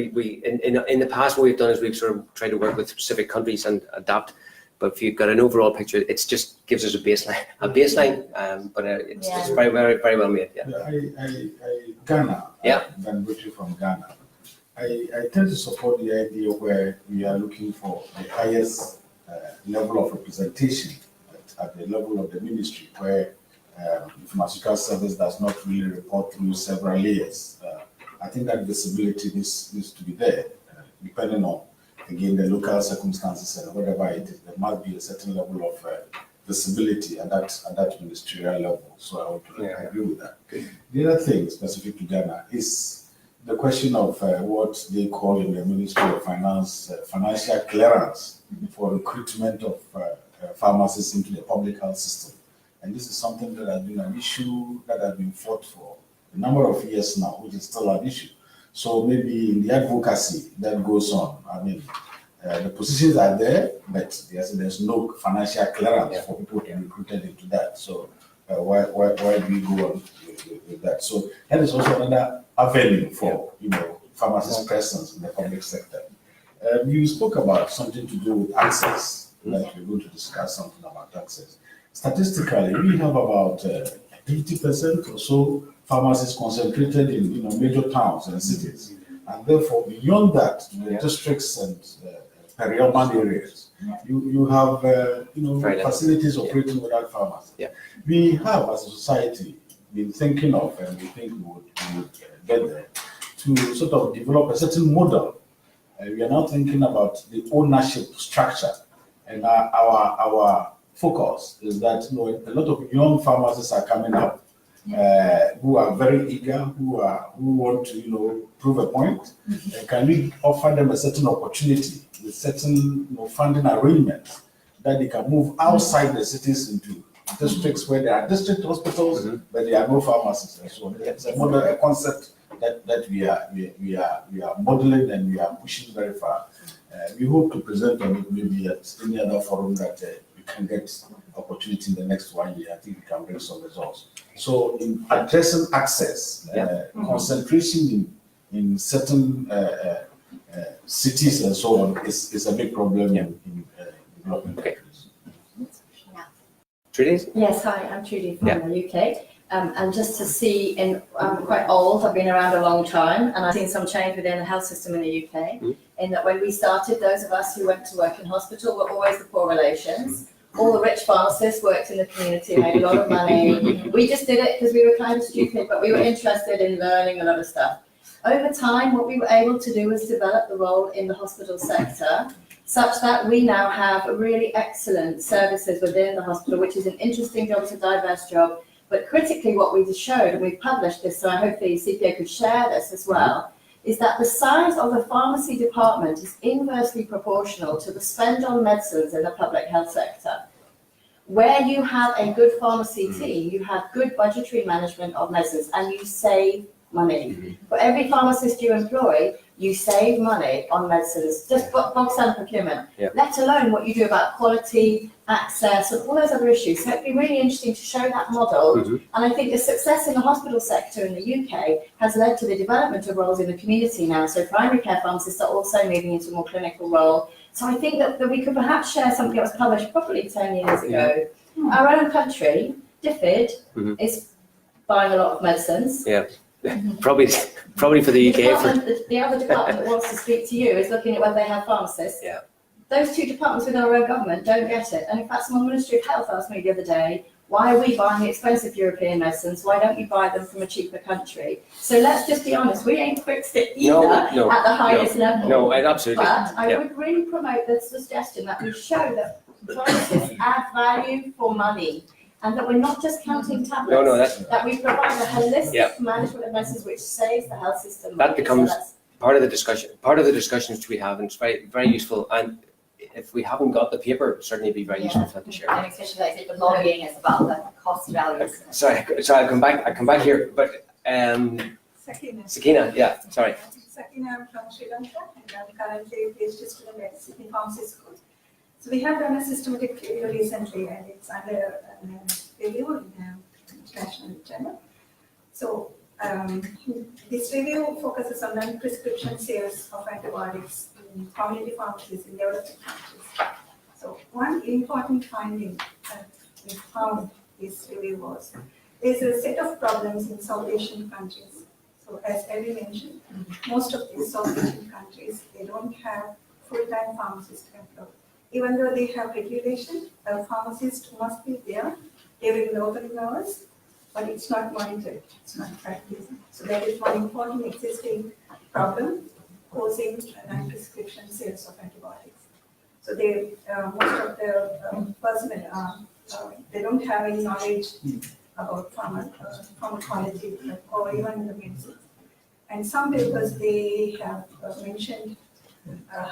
in the past what we've done is we've sort of tried to work with specific countries and adapt. But if you've got an overall picture, it just gives us a baseline. But it's very well made. Yeah. Ghana. Yeah. I'm from Ghana. I tend to support the idea where we are looking for the highest level of representation at the level of the ministry, where the pharmaceutical service does not really report through several layers. I think that visibility needs to be there, depending on, again, the local circumstances and whatever it is. There must be a certain level of visibility at that ministerial level. So I would agree with that. Okay. The other thing specific to Ghana is the question of what they call in the Ministry of Finance financial clearance for recruitment of pharmacists into the public health system. And this is something that has been an issue that has been fought for a number of years now, which is still an issue. So maybe in the advocacy that goes on, I mean, the positions are there, but there's no financial clearance for people to be recruited into that. So why do we go on with that? So that is also another avenue for pharmacist presence in the public sector. You spoke about something to do with access. Like we're going to discuss something about access. Statistically, we have about 80% or so pharmacies concentrated in major towns and cities, and therefore beyond that, the districts and peri-urban areas, you have facilities operating without pharmacies. Yeah. We have, as a society, been thinking of, and we think we would get there, to sort of develop a certain model. We are now thinking about the ownership structure, and our focus is that a lot of young pharmacists are coming up who are very eager, who want to prove a point. Can we offer them a certain opportunity with certain funding arrangements that they can move outside the cities into districts where there are district hospitals, but there are no pharmacies and so on. It's a model, a concept that we are modeling and we are pushing very far. We hope to present on it maybe at any other forum that we can get opportunity in the next 1 year. I think we can bring some results. So in addressing access, concentration in certain cities and so on is a big problem in development countries. Trudy? Yes, hi, I'm Trudy from the UK. And just to see, I'm quite old, I've been around a long time, and I've seen some change within the health system in the UK, in that when we started, those of us who went to work in hospital were always the poor relations. All the rich pharmacists worked in the community, made a lot of money. We just did it because we were kind of stupid, but we were interested in learning a lot of stuff. Over time, what we were able to do was develop the role in the hospital sector, such that we now have really excellent services within the hospital, which is an interesting job, it's a diverse job. But critically, what we showed, and we've published this, so I hope the CPA could share this as well, is that the size of the pharmacy department is inversely proportional to the spend on medicines in the public health sector. Where you have a good pharmacy team, you have good budgetary management of medicines and you save money. For every pharmacist you employ, you save money on medicines, just bog standard procurement, Yeah. let alone what you do about quality, access, and all those other issues. So it'd be really interesting to show that model. Mhm. And I think the success in the hospital sector in the UK has led to the development of roles in the community now. So primary care pharmacists are also moving into a more clinical role. So I think that we could perhaps share something that was published probably 10 years ago. Our own country, DFID, Mhm. is buying a lot of medicines. Yeah. Probably for the UK. The other department that wants to speak to you is looking at whether they have pharmacists. Yeah. Those two departments within our own government don't get it. And in fact, someone Ministry of Health asked me the other day, why are we buying expensive European medicines? Why don't we buy them from a cheaper country? So let's just be honest, we ain't fixed it either No, at the highest level. No, absolutely. But I Yeah. would really promote the suggestion that we show that pharmacists add value for money, and that we're not just counting tablets. No, that we provide a holistic Yeah. management of medicines which saves the health system. That money. becomes So that's- part of the discussion, part of the discussions which we have, and it's very, very useful. And if we haven't got the paper, certainly it'd be very useful for them to share. And especially like I said, the lobbying is about the cost values. Sorry, I'll come back here, but Sakina, yeah, sorry. Sakina, I'm from Sri Lanka, and I'm currently a PhD student at Sydney Pharmacy School. So we have done a systematic review recently, and it's under review in international journal. So this review focuses on non-prescription sales of antibiotics in community pharmacies in developing countries. So one important finding that we found this review was there's a set of problems in South Asian countries. So as Ellie mentioned, most of these South Asian countries, they don't have full-time pharmacists employed. Even though they have regulation, a pharmacist must be there during the opening hours, but it's not monitored, it's not practiced. So that is one important existing problem causing non-prescription sales of antibiotics. So they, most of the personnel, they don't have any knowledge about pharmacology or even the medicine. And some papers, they have mentioned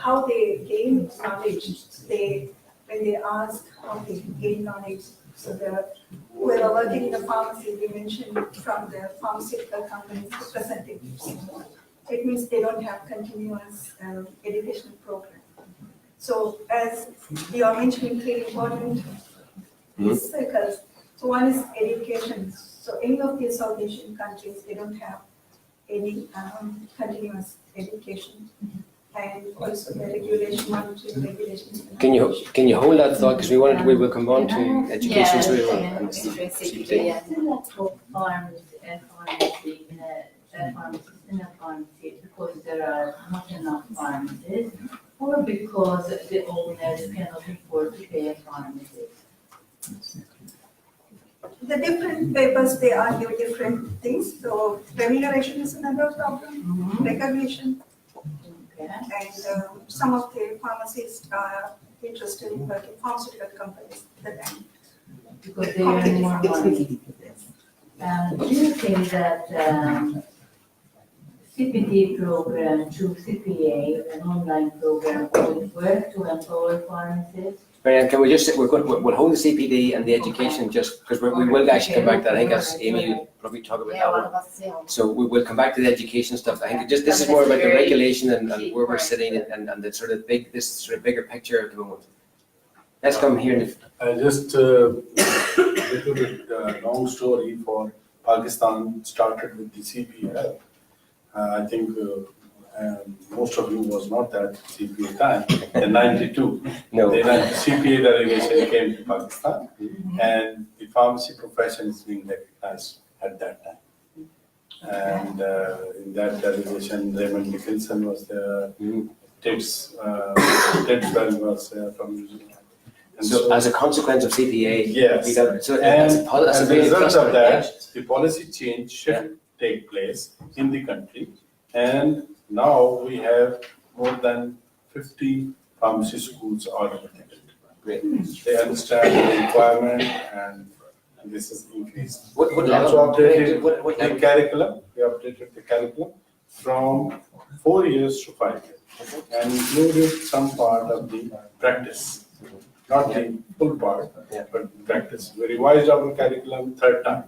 how they gain knowledge. When they ask how they gain knowledge, so who are working in the pharmacy, they mentioned from the pharmaceutical companies representatives. It means they don't have continuous educational program. So as you are mentioning, three important circles. So one is education. So any of these South Asian countries, they don't have any continuous education. And also the regulation, monitoring regulations. Can you hold that thought, because we will come on to education. So we will, and CPA. For pharmacy in a pharmacy because there are not enough pharmacists, or because the owners cannot afford to pay a pharmacist? The different papers, they argue different things. So remuneration is another problem, recognition. And some of the pharmacists are interested in working pharmaceutical companies Because they earn more money. Do you think that CPD program through CPA, an online program, would work to employ pharmacists? Marianne, can we just, we'll hold the CPD and the education just, because we will actually come back to that. I think as Amy will probably talk about that one. So we will come back to the education stuff. I think just this is more about the regulation and where we're sitting and the sort of this sort of bigger picture at the moment. Let's come here. Just a little bit long story for Pakistan started with the CPA. I think most of you was not that CPA time in '92. No. The CPA delegation came to Pakistan, and the pharmacy profession is being recognized at that time. And in that delegation, Raymond was there, Tibbs was there from New Zealand. And So as a consequence of CPA, yes, we got, so and that's as a really result plus of point, that, the policy change should take place in the country. And now we have more than 50 pharmacy schools allocated. Great. They understand the requirement, and this is increased. What We level? also updated What the level? curriculum. We updated the curriculum from 4 years to 5 years, and included some part of the practice. Not the full part, but practice. We revised our curriculum third time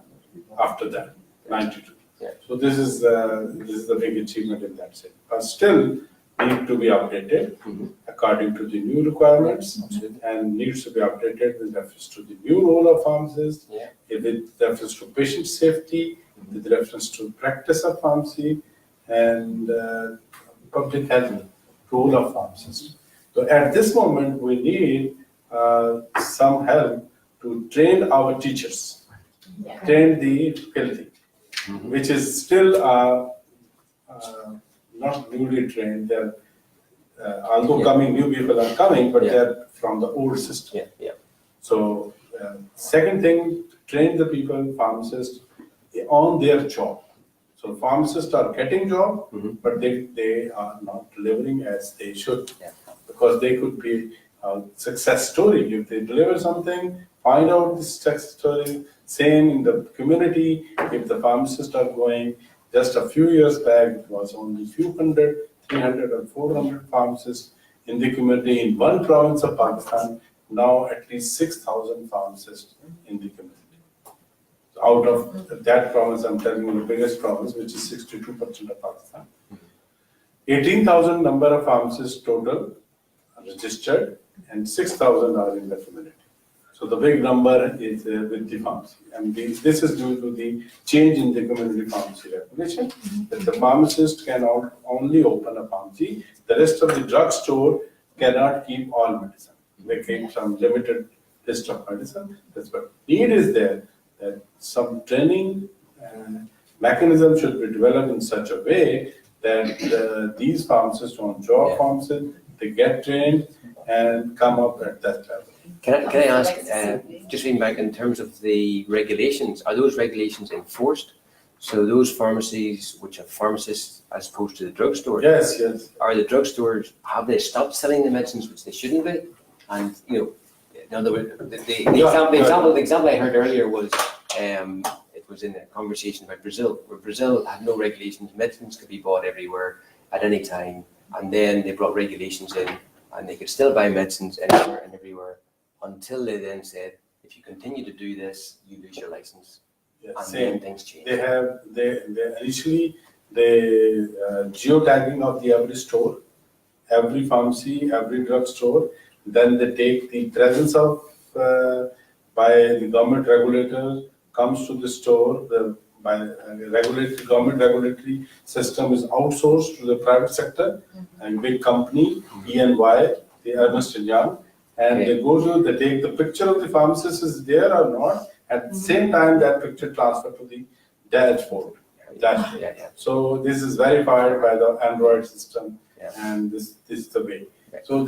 after that, '92. Yeah. So this is the big achievement in that sense. But still need to be updated according to the new requirements and needs to be updated with reference to the new role of pharmacists, with reference to patient safety, with reference to practice of pharmacy and public health role of pharmacists. So at this moment, we need some help to train our teachers, train the faculty, which is still not newly trained. They're, although coming, new people are coming, but they're from the old system. So second thing, train the people, pharmacists, on their job. So pharmacists are getting job, but they are not delivering as they should, because they could be a success story. If they deliver something, find out the success story. Same in the community, if the pharmacists are going, just a few years back, it was only few hundred, 300 or 400 pharmacists in the community in one province of Pakistan. Now at least 6,000 pharmacists in the community. Out of that province, I'm telling you the biggest province, which is 62% of Pakistan. 18,000 number of pharmacists total registered, and 6,000 are in the community. So the big number is with the pharmacy. And this is due to the change in the community pharmacy regulation, that the pharmacist can only open a pharmacy. The rest of the drugstore cannot keep all medicine. They keep some limited list of medicine. That's what need is there, that some training mechanism should be developed in such a way that these pharmacists on job pharmacists, they get trained and come up at that level. Can I ask, just reading back in terms of the regulations, are those regulations enforced? So those pharmacies which have pharmacists as opposed to the drugstore? Yes. Are the drugstores, have they stopped selling the medicines which they shouldn't be? And, you know, in other words, the example I heard earlier was, it was in a conversation about Brazil, where Brazil had no regulations, medicines could be bought everywhere at any time, and then they brought regulations in, and they could still buy medicines anywhere and everywhere, until they then said, if you continue to do this, you lose your license. And then things change. They initially the geotagging of the every store, every pharmacy, every drugstore. Then they take the presence of by the government regulator comes to the store. Government regulatory system is outsourced to the private sector and big company, E&Y, the Ernst & Young, and they take the picture of the pharmacist is there or not. At the same time, that picture transferred to the dashboard. So this is verified by the Android system, and this is the way. So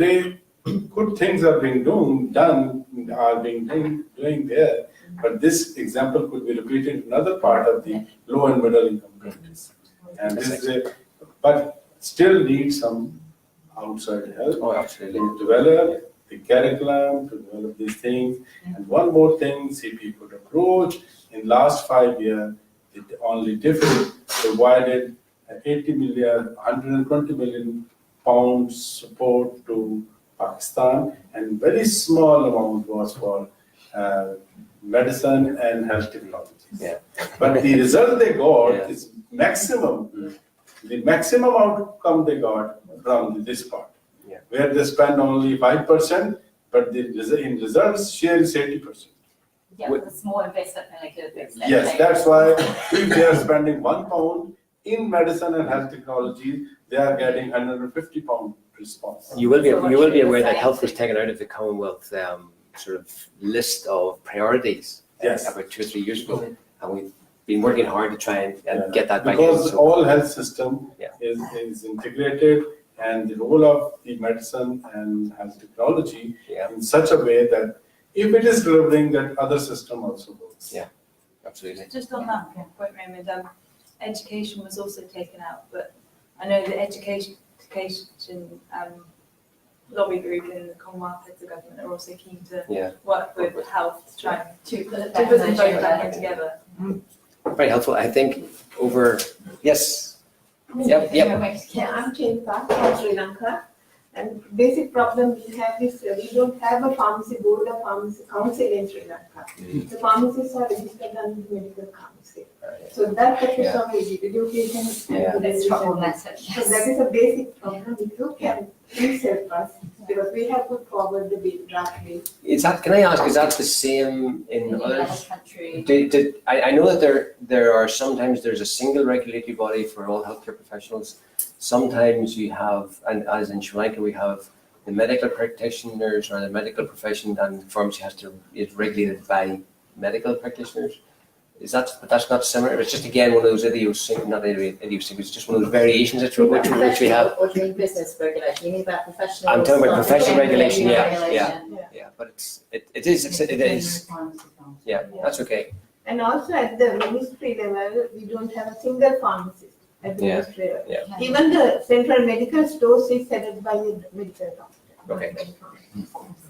good things are being doing there, but this example could be repeated in another part of the low and middle income countries. And but still need some outside help to develop the curriculum, to develop these things. And one more thing, CPA could approach. In last 5 years, it only provided 80 million, 120 million pounds support to Pakistan, and very small amount was for medicine and health technologies. But the result they got is maximum. The maximum outcome they got from this part, where they spend only 5%, but in results share is 80%. It's more investment than they could have expected. Yes, that's why if they are spending £1 in medicine and health technology, they are getting £150 response. You will be aware that health was taken out of the Commonwealth sort of list of priorities about 2 or 3 years ago, and we've been working hard to try and get that back. Because all health system is integrated, and the role of the medicine and health technology in such a way that if it is delivering, that other system also works. Yeah, absolutely. Just on that point, Raymond, education was also taken out, but I know the education lobby group in the Commonwealth heads of government are also keen to work with health to try to put them both back together. Very helpful. I think over, yes. Yeah, I'm Chinta from Sri Lanka. And basic problem we have is we don't have a pharmacy board or pharmacy council in Sri Lanka. The pharmacists are registered under the medical council. So that touches on education. That's problematic. So that is a basic problem. If you can please help us, because we have put forward the draft bill. Is that, can I ask, is that the same in others? I know that there are sometimes there's a single regulatory body for all healthcare professionals. Sometimes you have, and as in Sri Lanka, we have the medical practitioners or the medical profession, and the pharmacy is regulated by medical practitioners. Is that, but that's not similar? It's just again one of those idiosyncrasies, it's just one of those variations which we have. Or do you mean business regulation? You mean about professional? I'm talking about professional regulation, yeah, but it is, yeah, that's okay. And also at the ministry level, we don't have a single pharmacist at the ministry level. Yeah. Even the central medical stores is set up by the medical doctor. Okay.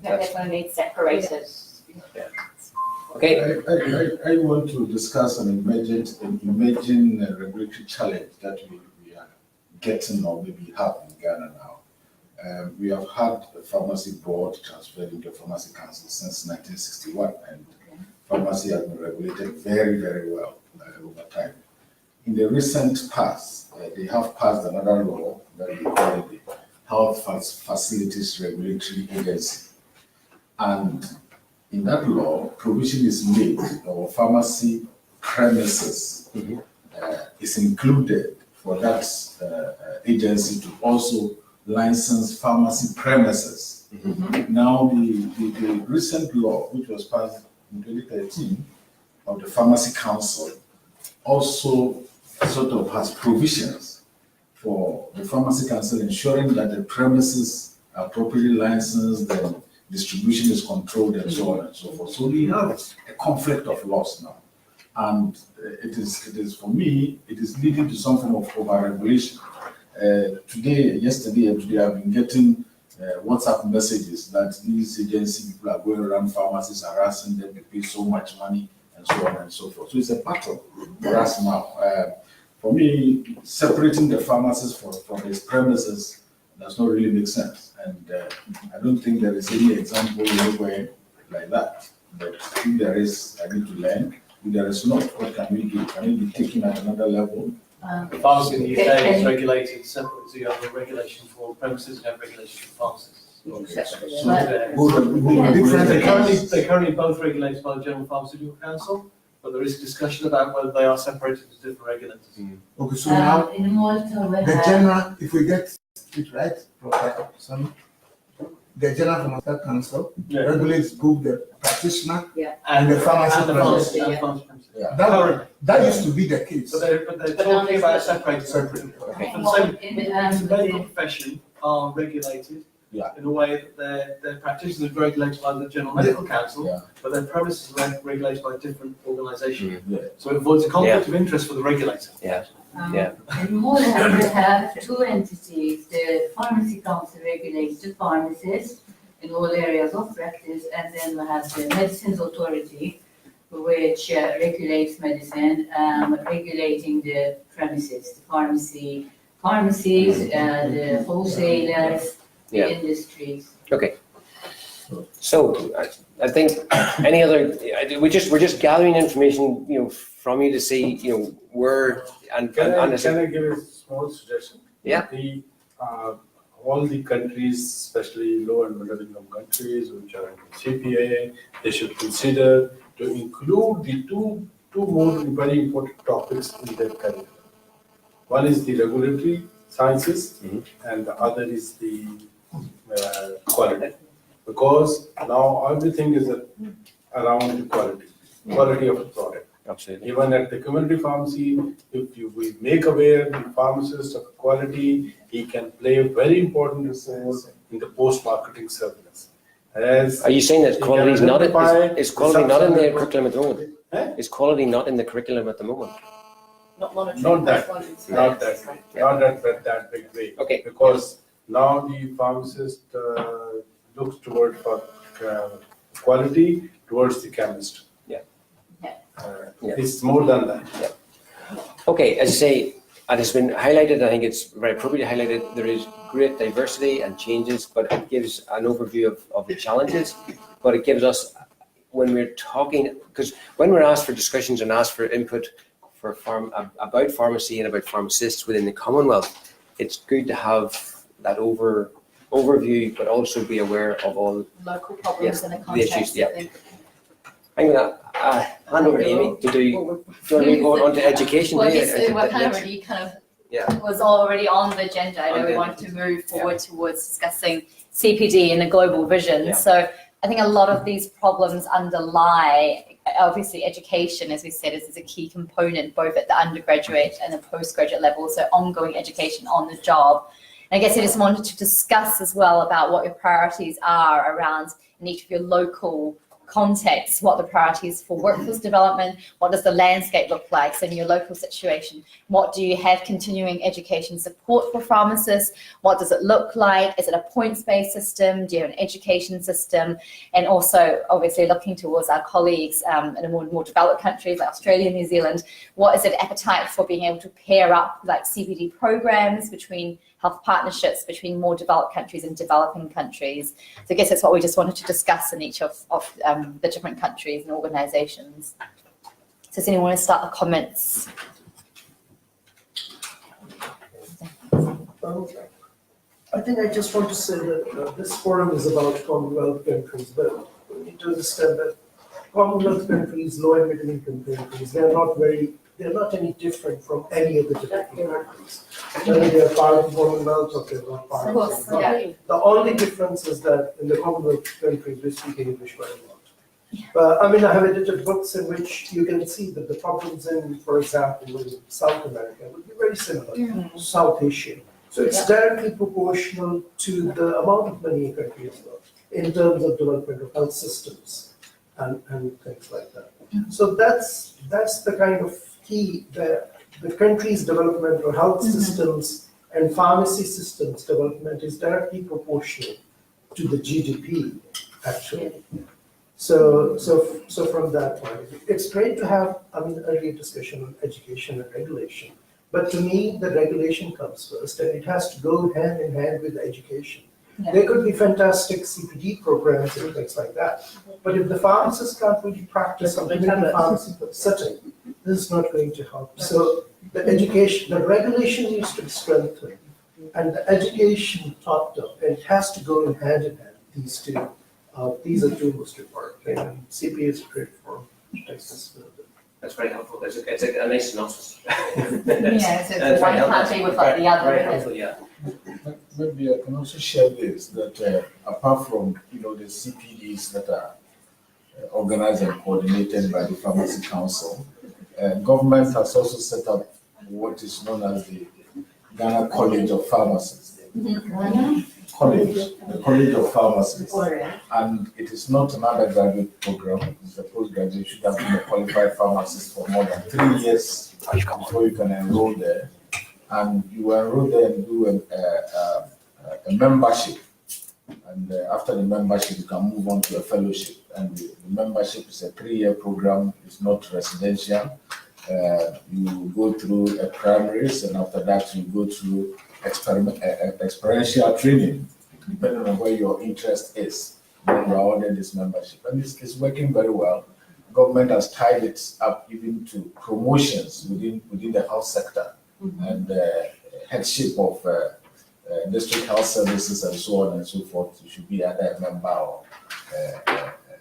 That definitely needs separated. Yeah. Okay. I want to discuss an emerging regulatory challenge that we are getting or maybe have in Ghana now. We have had the pharmacy board transferred into the pharmacy council since 1961, and pharmacy has been regulated very, very well over time. In the recent past, they have passed another law that they call the Health Facilities Regulatory Agency, and in that law, provision is made for pharmacy premises is included for that agency to also license pharmacy premises. Now, the recent law, which was passed in 2013 of the Pharmacy Council, also sort of has provisions for the Pharmacy Council ensuring that the premises are properly licensed, the distribution is controlled, and so on and so forth. So we have a conflict of laws now, and it is for me, it is leading to some form of over-regulation. Yesterday, I've been getting WhatsApp messages that these agency people are going around pharmacies harassing them to pay so much money, and so on and so forth. So it's a battle for us now. For me, separating the pharmacies from its premises does not really make sense. And I don't think there is any example anywhere like that. But if there is, I need to learn. If there is not, what can we do? Can it be taken at another level? The pharmacy in the UK is regulated separately, so you have a regulation for premises and a regulation for pharmacists. They're currently both regulated by the General Pharmaceutical Council, but there is discussion about whether they are separated as different regulators. Okay, so now, in Malta, we the have general, if we get it right, the General Pharmaceutical Council regulates both the practitioner and the pharmacy. That used to be the case. But they're talking about separating. Okay. The medical profession are regulated in a way that their practitioners are regulated by the General Medical Council, but their premises are regulated by a different organisation. So it avoids a conflict of interest for the regulator. In Malta, we have two entities. The Pharmacy Council regulates the pharmacists in all areas of practice, and then we have the Medicines Authority, which regulates medicine, regulating the premises, the pharmacies, the wholesalers, the industries. Okay. So I think any other, we're just gathering information, from you to see, where and Can I give a small suggestion? Yeah. All the countries, especially low and middle income countries, which are in CPA, they should consider to include the two more very important topics in their curriculum. One is the regulatory sciences, and the other is the quality. Because now everything is around the quality of the product. Absolutely. Even at the community pharmacy, if we make aware the pharmacist of quality, he can play a very important role in the post-marketing surveillance. Are you saying that quality is not in the curriculum at the moment? Is quality not in the curriculum at the moment? Not that big way. Okay. Because now the pharmacist looks toward quality towards the chemist. It's more than that. Okay, as I say, And it's been highlighted, I think it's very appropriately highlighted, there is great diversity and changes, but it gives an overview of the challenges. But it gives us, when we're talking, because when we're asked for discussions and asked for input for about pharmacy and about pharmacists within the Commonwealth, it's good to have that overview, but also be aware of all local problems in the the context. issues. Yeah. I'm going to hand over to Amy to do you want to go on to education? Well, do you? yes, we're Next. was already on the agenda. I know we wanted to move forward towards discussing CPD and a global vision. Yeah. So I think a lot of these problems underlie, obviously education, as we said, is a key component both at the undergraduate and the postgraduate level, so ongoing education on the job. And I guess I just wanted to discuss as well about what your priorities are around in each of your local context, what the priorities for workforce development, what does the landscape look like? So in your local situation, what do you have continuing education support for pharmacists? What does it look like? Is it a points-based system? Do you have an education system? And also, obviously, looking towards our colleagues in the more developed countries like Australia and New Zealand, what is the appetite for being able to pair up like CPD programs between health partnerships between more developed countries and developing countries? So I guess that's what we just wanted to discuss in each of the different countries and organizations. So does anyone want to start the comments? I think I just want to say that this forum is about Commonwealth countries, but we need to understand that Commonwealth countries, low and middle income countries, they're not any different from any of the developing countries. Whether they are part of the Commonwealth or they're not part of the Commonwealth. The only difference is that in the Commonwealth countries, we speak English very well. But I mean, I have edited books in which you can see that the problems in, for example, in South America would be very similar to South Asia. So it's directly proportional to the amount of money a country has got in terms of development of health systems and things like that. So that's the kind of key, the country's development or health systems and pharmacy systems development is directly proportional to the GDP, actually. So from that point of view, it's great to have, earlier discussion on education and regulation. But to me, the regulation comes first, and it has to go hand in hand with the education. Yeah. There could be fantastic CPD programs and things like that. But if the pharmacist can't really practice on the pharmacy setting, this is not going to help. So the education, the regulation needs to be strengthened, and the education topped up, and it has to go in hand, these two. These are two most important things, and CPA is a great forum to take this further. That's very helpful. It's a nice synopsis. Yeah, so it's one country with like the other. Very helpful, yeah. Maybe I can also share this, that apart from, the CPDs that are organized and coordinated by the Pharmacy Council, government has also set up what is known as the Ghana College of Pharmacists. The College of Pharmacists. And it is not an undergraduate program, it's a postgraduate. You should have been a qualified pharmacist for more than 3 years before you can enroll there. And you enroll there and do a membership. And after the membership, you can move on to a fellowship. And the membership is a 3-year program, it's not residential. You go through a primaries, and after that, you go through experiential training, depending on where your interest is. Then you are ordered this membership. And it's working very well. Government has tied it up even to promotions within the health sector. And headship of district health services and so on and so forth. You should be either a member or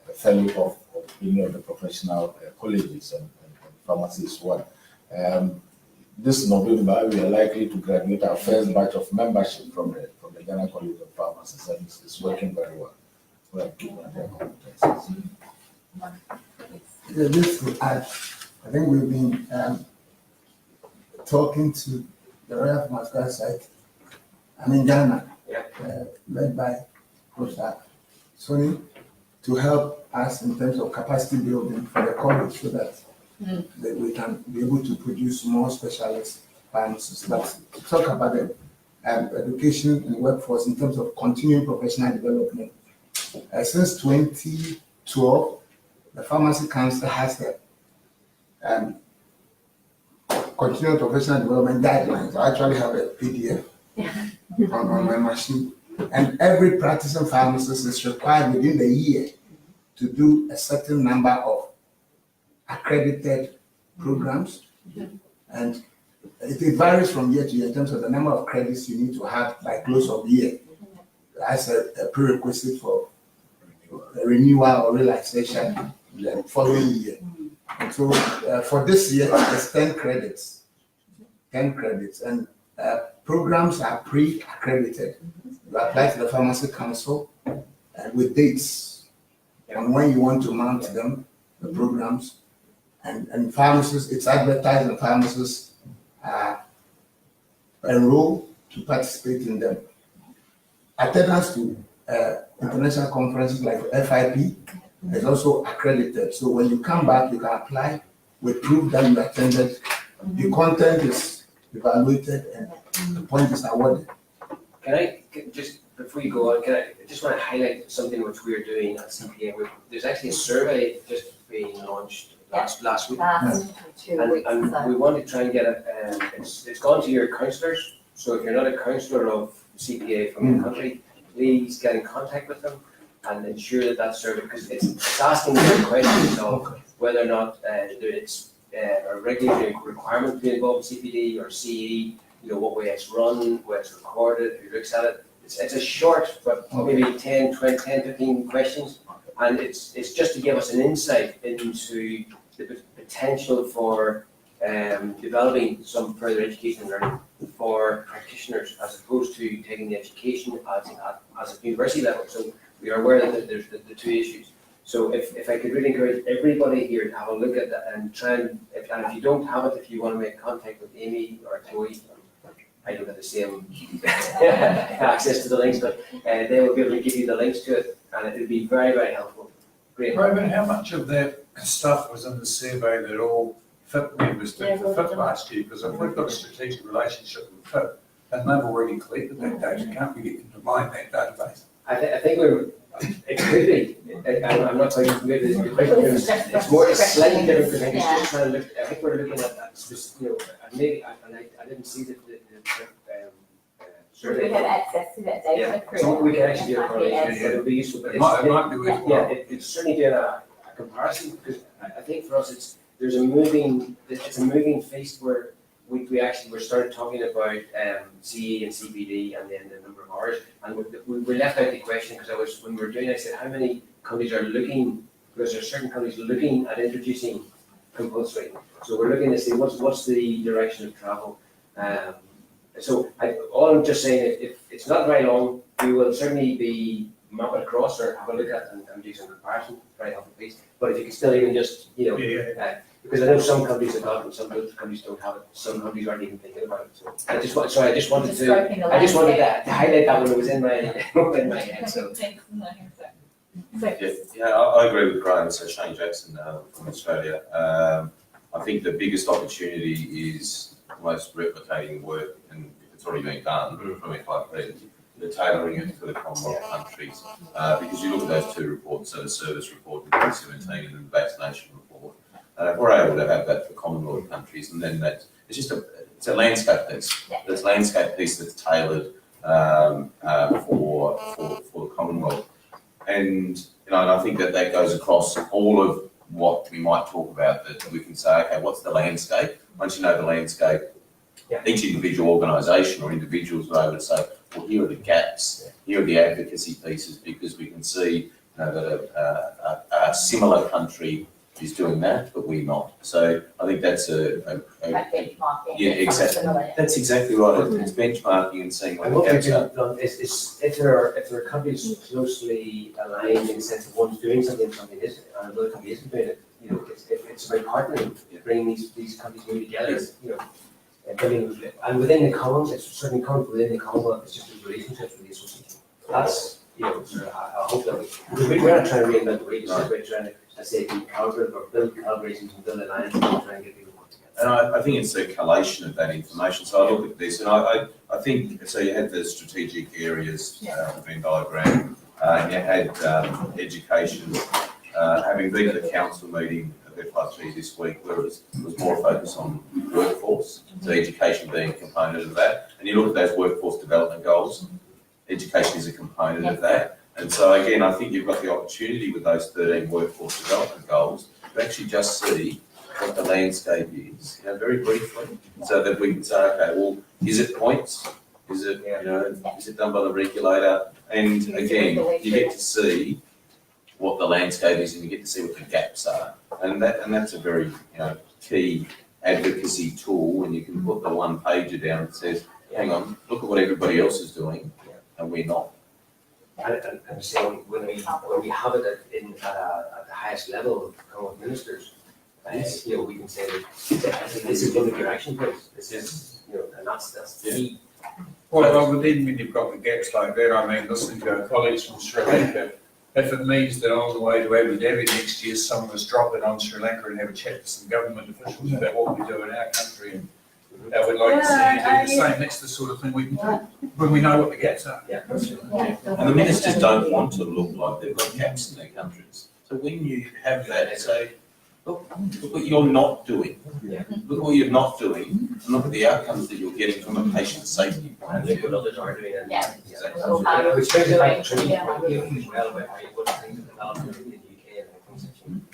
a fellow of any of the professional colleges and pharmacies. This November, we are likely to graduate our first batch of membership from the Ghana College of Pharmacists, and it's working very well. Just to add, I think we've been talking to the Royal Pharmaceutical Society, Ghana, led by Professor Sony, to help us in terms of capacity building for the college so that we can be able to produce more specialist pharmacists. But to talk about the education and workforce in terms of continuing professional development, since 2012, the Pharmacy Council has a continuing professional development guidelines. I actually have a PDF on my machine. And every practicing pharmacist is required within the year to do a certain number of accredited programs. And it varies from year to year in terms of the number of credits you need to have by close of year as a prerequisite for a renewal or relaxation the following year. And so for this year, it's 10 credits. 10 credits. And programs are pre-accredited. You apply to the Pharmacy Council and with dates on when you want to mount them, the programs. And pharmacists, it's advertised and pharmacists enroll to participate in them. Attendance to international conferences like FIP is also accredited. So when you come back, you can apply with proof that you attended. The content is evaluated and the point is awarded. Can I just, before you go on, I just want to highlight something which we're doing at CPA. There's actually a survey just being launched last week. And we want to try and get it's gone to your counsellors. So if you're not a counsellor of CPA from your country, please get in contact with them and ensure that survey, because it's asking the questions of whether or not it's a regulatory requirement to be involved in CPD or CE, what way it's run, where it's recorded, who looks at it. It's a short, but maybe 10, 15 questions. And it's just to give us an insight into the potential for developing some further education and learning for practitioners, as opposed to taking the education as a university level. So we are aware that there's the two issues. So if I could really encourage everybody here to have a look at that and try and if you don't have it, if you want to make contact with Amy or Chloe, I don't have the same access to the links, but they will be able to give you the links to it, and it will be very, very helpful. Great. Raymond, how much of their stuff was in the survey that all FIP members did for FIP last year? Because if we've got a strategic relationship with FIP and they've already collected that data, can't we get them to mine that database? I think it could be. I'm not quite familiar with the question. It's slightly different because I think it's just trying to look. I think we're looking at that. Maybe I didn't see the survey. We have access to that data. Yeah. So we can actually do a correlation. So it'll be useful. But it might be worthwhile. It's certainly doing a comparison, because I think for us it's a moving feast where we actually were started talking about CE and CPD and then the number of hours, and we left out the question because when we were doing it, I said how many countries are looking, because there are certain countries looking at introducing compulsory. So we're looking to see what's the direction of travel. All I'm just saying, if it's not very long, we will certainly be map it across or have a look at and do some comparison. Very helpful piece. But if you can still even just because I know some countries have got it and some countries don't have it. Some countries aren't even thinking about it. So I just wanted to highlight that when it was in my head. So. Yeah, I agree with Graham. So Shane Jackson from Australia. I think the biggest opportunity is almost replicating work, and if it's already been done from FIP, the tailoring it for the Commonwealth countries. Because you look at those two reports, so the service report in 2017 and the vaccination report. If we're able to have that for Commonwealth countries, and then it's a landscape piece. There's a landscape piece that's tailored for the Commonwealth. And and I think that goes across all of what we might talk about, that we can say, okay, what's the landscape? Once you know the landscape, each individual organisation or individuals are able to say, well, here are the gaps, here are the advocacy pieces, because we can see that a similar country is doing that, but we're not. So I think that's benchmarking. Yeah, exactly. That's exactly right. It's benchmarking and seeing what the gaps are. If there are countries closely aligned in the sense of one's doing something isn't, and another country isn't doing it, it's about partnering, bringing these countries together, and within the Commonwealth, it's certainly comes within the Commonwealth, it's just the relationships with the association. That's, I hope that we're not trying to reinvent the wheel, we're trying to, be collaborative or build collaborations and build alliances and try and get people work together. And I think it's a collation of that information. So I look at this, and I think, so you had the strategic areas, Venn diagram, you had education, having been at the council meeting FIP this week, where it was more focus on workforce, so education being a component of that. And you look at those workforce development goals, education is a component of that. And so again, I think you've got the opportunity with those 13 workforce development goals to actually just see what the landscape is, very briefly, so that we can say, okay, well, is it points? Is it, is it done by the regulator? And again, you get to see what the landscape is, and you get to see what the gaps are. And that's a very, key advocacy tool when you can put the one pager down that says, hang on, look at what everybody else is doing, and we're not. And so when we have it at the highest level of Commonwealth ministers, we can say that this is one of your action points. This is, and that's the key. Well, but even when you've got the gaps like that, I mean, listening to our colleagues from Sri Lanka, if it means that on the way to Abu Dhabi next year, some of us drop in on Sri Lanka and have a chat to some government officials about what we do in our country, and we'd like to see you do the same. That's the sort of thing we can do when we know what the gaps are. And the ministers don't want to look like they've got gaps in their countries. So when you have that, say, look what you're not doing. Look what you're not doing, and look at the outcomes that you're getting from a patient safety point of view. Look what others are doing. Exactly. Which brings us back to training as well, about what things have developed in the UK and the conversation.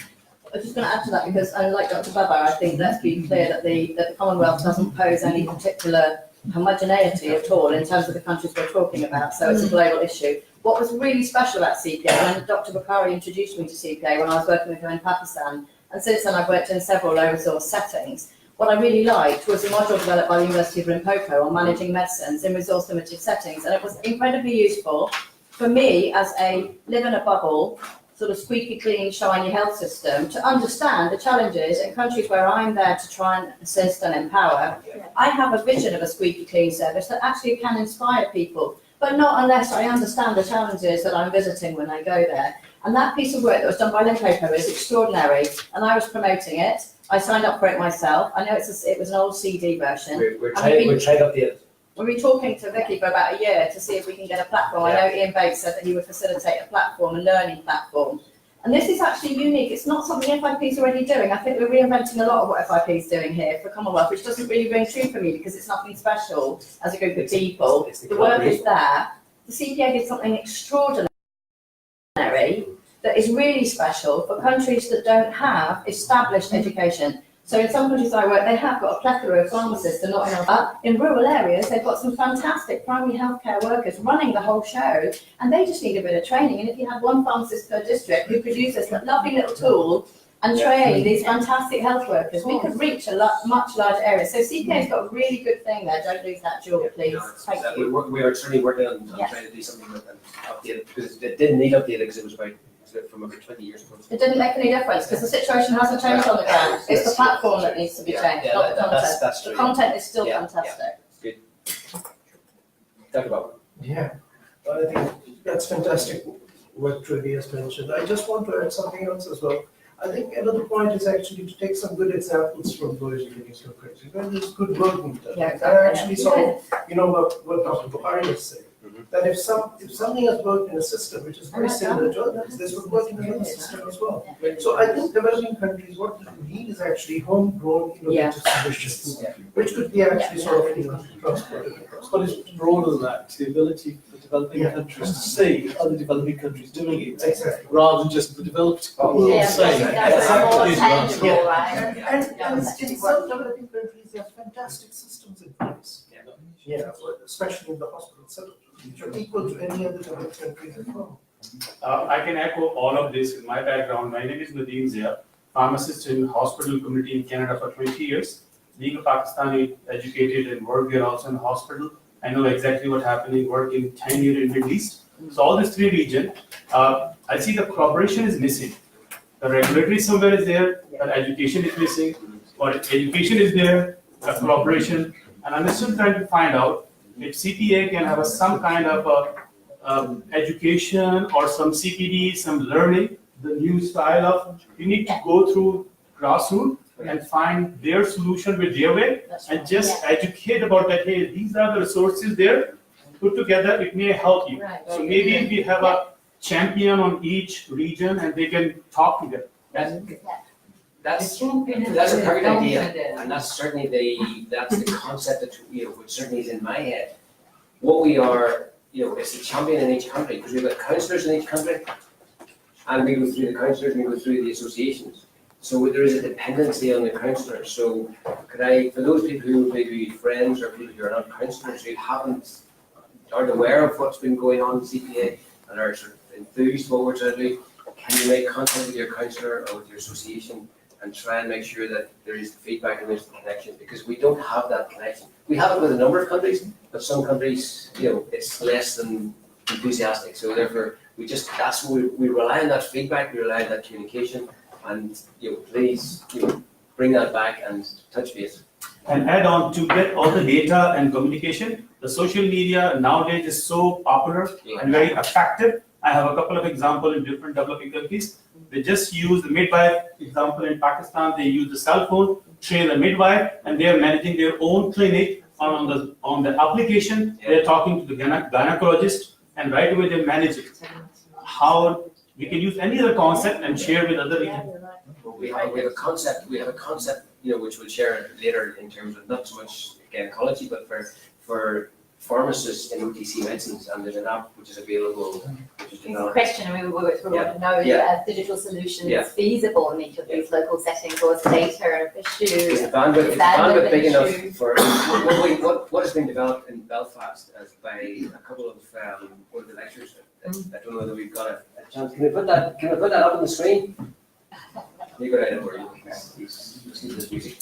I was just going to add to that because, like Dr. Babar, I think let's be clear that the Commonwealth doesn't pose any particular homogeneity at all in terms of the countries we're talking about, so it's a global issue. What was really special about CPA, when Dr. Bakari introduced me to CPA when I was working with him in Pakistan, and since then I've worked in several low-resource settings, what I really liked was a module developed by the University of Limpopo on managing medicines in resource-limited settings, and it was incredibly useful for me as a live in a bubble, sort of squeaky clean, shiny health system to understand the challenges in countries where I'm there to try and assist and empower. I have a vision of a squeaky clean service that actually can inspire people, but not unless I understand the challenges that I'm visiting when I go there. And that piece of work that was done by Limpopo is extraordinary, and I was promoting it. I signed up for it myself. I know it was an old CD version. We're trying to update it. We've been talking to Vicky for about a year to see if we can get a platform. I know Ian Bates said that he would facilitate a platform, a learning platform. And this is actually unique. It's not something FIP is already doing. I think we're reinventing a lot of what FIP is doing here for Commonwealth, which doesn't really ring true for me because it's nothing special as a group of people. The work is there. The CPA did something extraordinary that is really special for countries that don't have established education. So in some countries I work, they have got a plethora of pharmacists and not enough. In rural areas, they've got some fantastic primary healthcare workers running the whole show, and they just need a bit of training. And if you have one pharmacist per district who produces that lovely little tool and train these fantastic health workers, we could reach a much larger area. So CPA's got a really good thing there. Don't lose that jewel, please. Thank you. We are certainly working on trying to do something with them, update it, because it didn't need updated because it was from over 20 years ago. It didn't make any difference because the situation hasn't changed on the ground. It's the platform that needs to be changed, not the content. That's true. The content is still fantastic. Good. Talk about Yeah, I think that's fantastic what Trudy has mentioned. I just want to add something else as well. I think another point is actually to take some good examples from those educational countries where there's good work being done. I actually saw, what Dr. Buhari was saying. That if something has worked in a system which is very similar to others, this would work in another system as well. So I think developing countries, what we need is actually homegrown innovative solutions, which could be actually sort of transported across. But it's broader than that, the ability for developing countries to see other developing countries doing it, rather than just the developed countries saying And in some developing countries, there are fantastic systems in place. Especially in the hospital setting, which are equal to any other developed countries as well. I can echo all of this in my background. My name is Nadeem Zia, pharmacist in hospital community in Canada for 20 years. Being a Pakistani educated and worked here also in hospital, I know exactly what happening, work in 10 years in Middle East. So all these three regions, I see the cooperation is missing. The regulatory somewhere is there, but education is missing. Or education is there, the cooperation. And I'm still trying to find out if CPA can have some kind of education or some CPD, some learning, the new style of, you need to go through grassroots and find their solution with their way and just educate about that, hey, these are the resources there, put together, it may help you. So maybe we have a champion on each region and they can talk together. That's The champion that's a is perfect idea, confident. and that's certainly that's the concept that which certainly is in my head. What we are, is the champion in each country because we've got councillors in each country, and we go through the councillors, we go through the associations. So there is a dependency on the councillors. So could I, for those people who may be friends or people who are not councillors who aren't aware of what's been going on in CPA and are sort of enthused what we're trying to do, can you make contact with your councillor or with your association and try and make sure that there is the feedback and there's the connection, because we don't have that connection. We have it with a number of countries, but some countries, it's less than enthusiastic. So therefore, that's what we rely on, that feedback, we rely on that communication, and please bring that back and touch base. And add on to get all the data and communication. The social media nowadays is so popular and very effective. I have a couple of examples in different developing countries. They just use the midwife example in Pakistan. They use the cell phone, train a midwife, and they are managing their own clinic on the application. They're talking to the gynecologist, and right away they manage it. How we can use any other concept and share with other regions. We have a concept. Which we'll share later in terms of not so much gynecology, but for pharmacists in OTC medicines, and there's an app which is available. It's a question, and we want to know if a digital solution is feasible in each of these local settings, or is data an issue? Is the bandwidth big enough for what has been developed in Belfast by a couple of one of the lecturers? I don't know whether we've got a chance. Can we put that up on the screen? You got it, or he's listening to this music.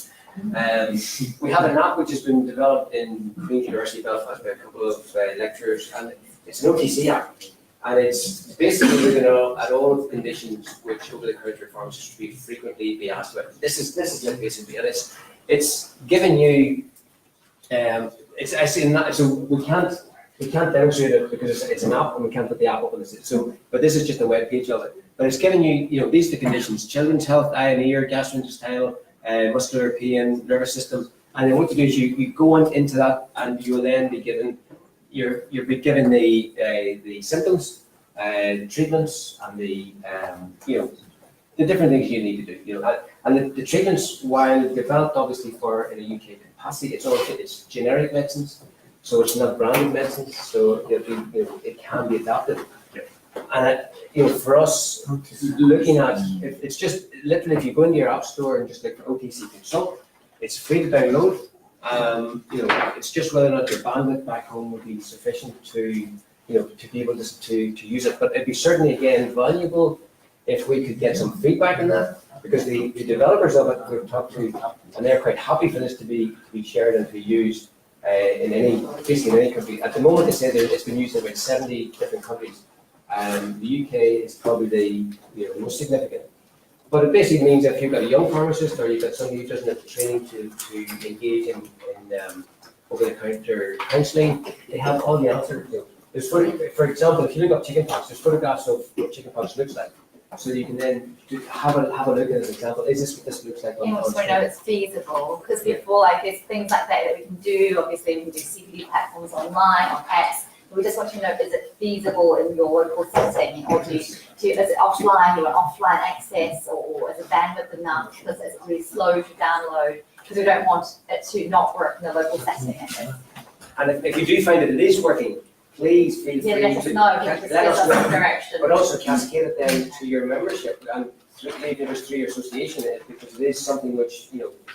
We have an app which has been developed in Queen's University Belfast by a couple of lecturers, and it's an OTC app, and it's basically looking at all of the conditions which over-the-counter pharmacists should frequently be asked about. This is it basically, and it's giving you. It's actually not, so we can't demonstrate it because it's an app and we can't put the app up on the site. So, but this is just a web page of it. But it's giving you, these are the conditions: children's health, eye and ear, gastrointestinal, muscular pain, nervous system. And then what you do is you go into that, and you will then be given, you'll be given the symptoms, treatments, and the different things you need to do. And the treatments, while developed obviously for in a UK capacity, it's generic medicines, so it's not branded medicines, so it can be adapted. And for us, looking at it's just literally, if you go into your app store and just look for OTC Consult, it's free to download. It's just whether or not your bandwidth back home would be sufficient to be able to use it. But it'd be certainly again valuable if we could get some feedback on that, because the developers of it we've talked to, and they're quite happy for this to be shared and to be used in any country. At the moment, they say that it's been used in about 70 different countries. The UK is probably the most significant. But it basically means that if you've got a young pharmacist or you've got somebody who doesn't have the training to engage in over-the-counter counselling, they have all the answers. There's for example, if you look up chickenpox, there's photographs of what chickenpox looks like. So you can then have a look at this example. Is this what this looks like? You also know it's feasible, because before, like, there's things like that we can do. Obviously, we can do CPD platforms online or apps. We just want to know, is it feasible in your local setting, or is it offline, you want offline access, or is the bandwidth enough because it's really slow to download, because we don't want it to not work in the local setting. And if you do find that it is working, please feel free let us to know, let us know, direction. but also cascade it then to your membership and maybe just through your association, because it is something which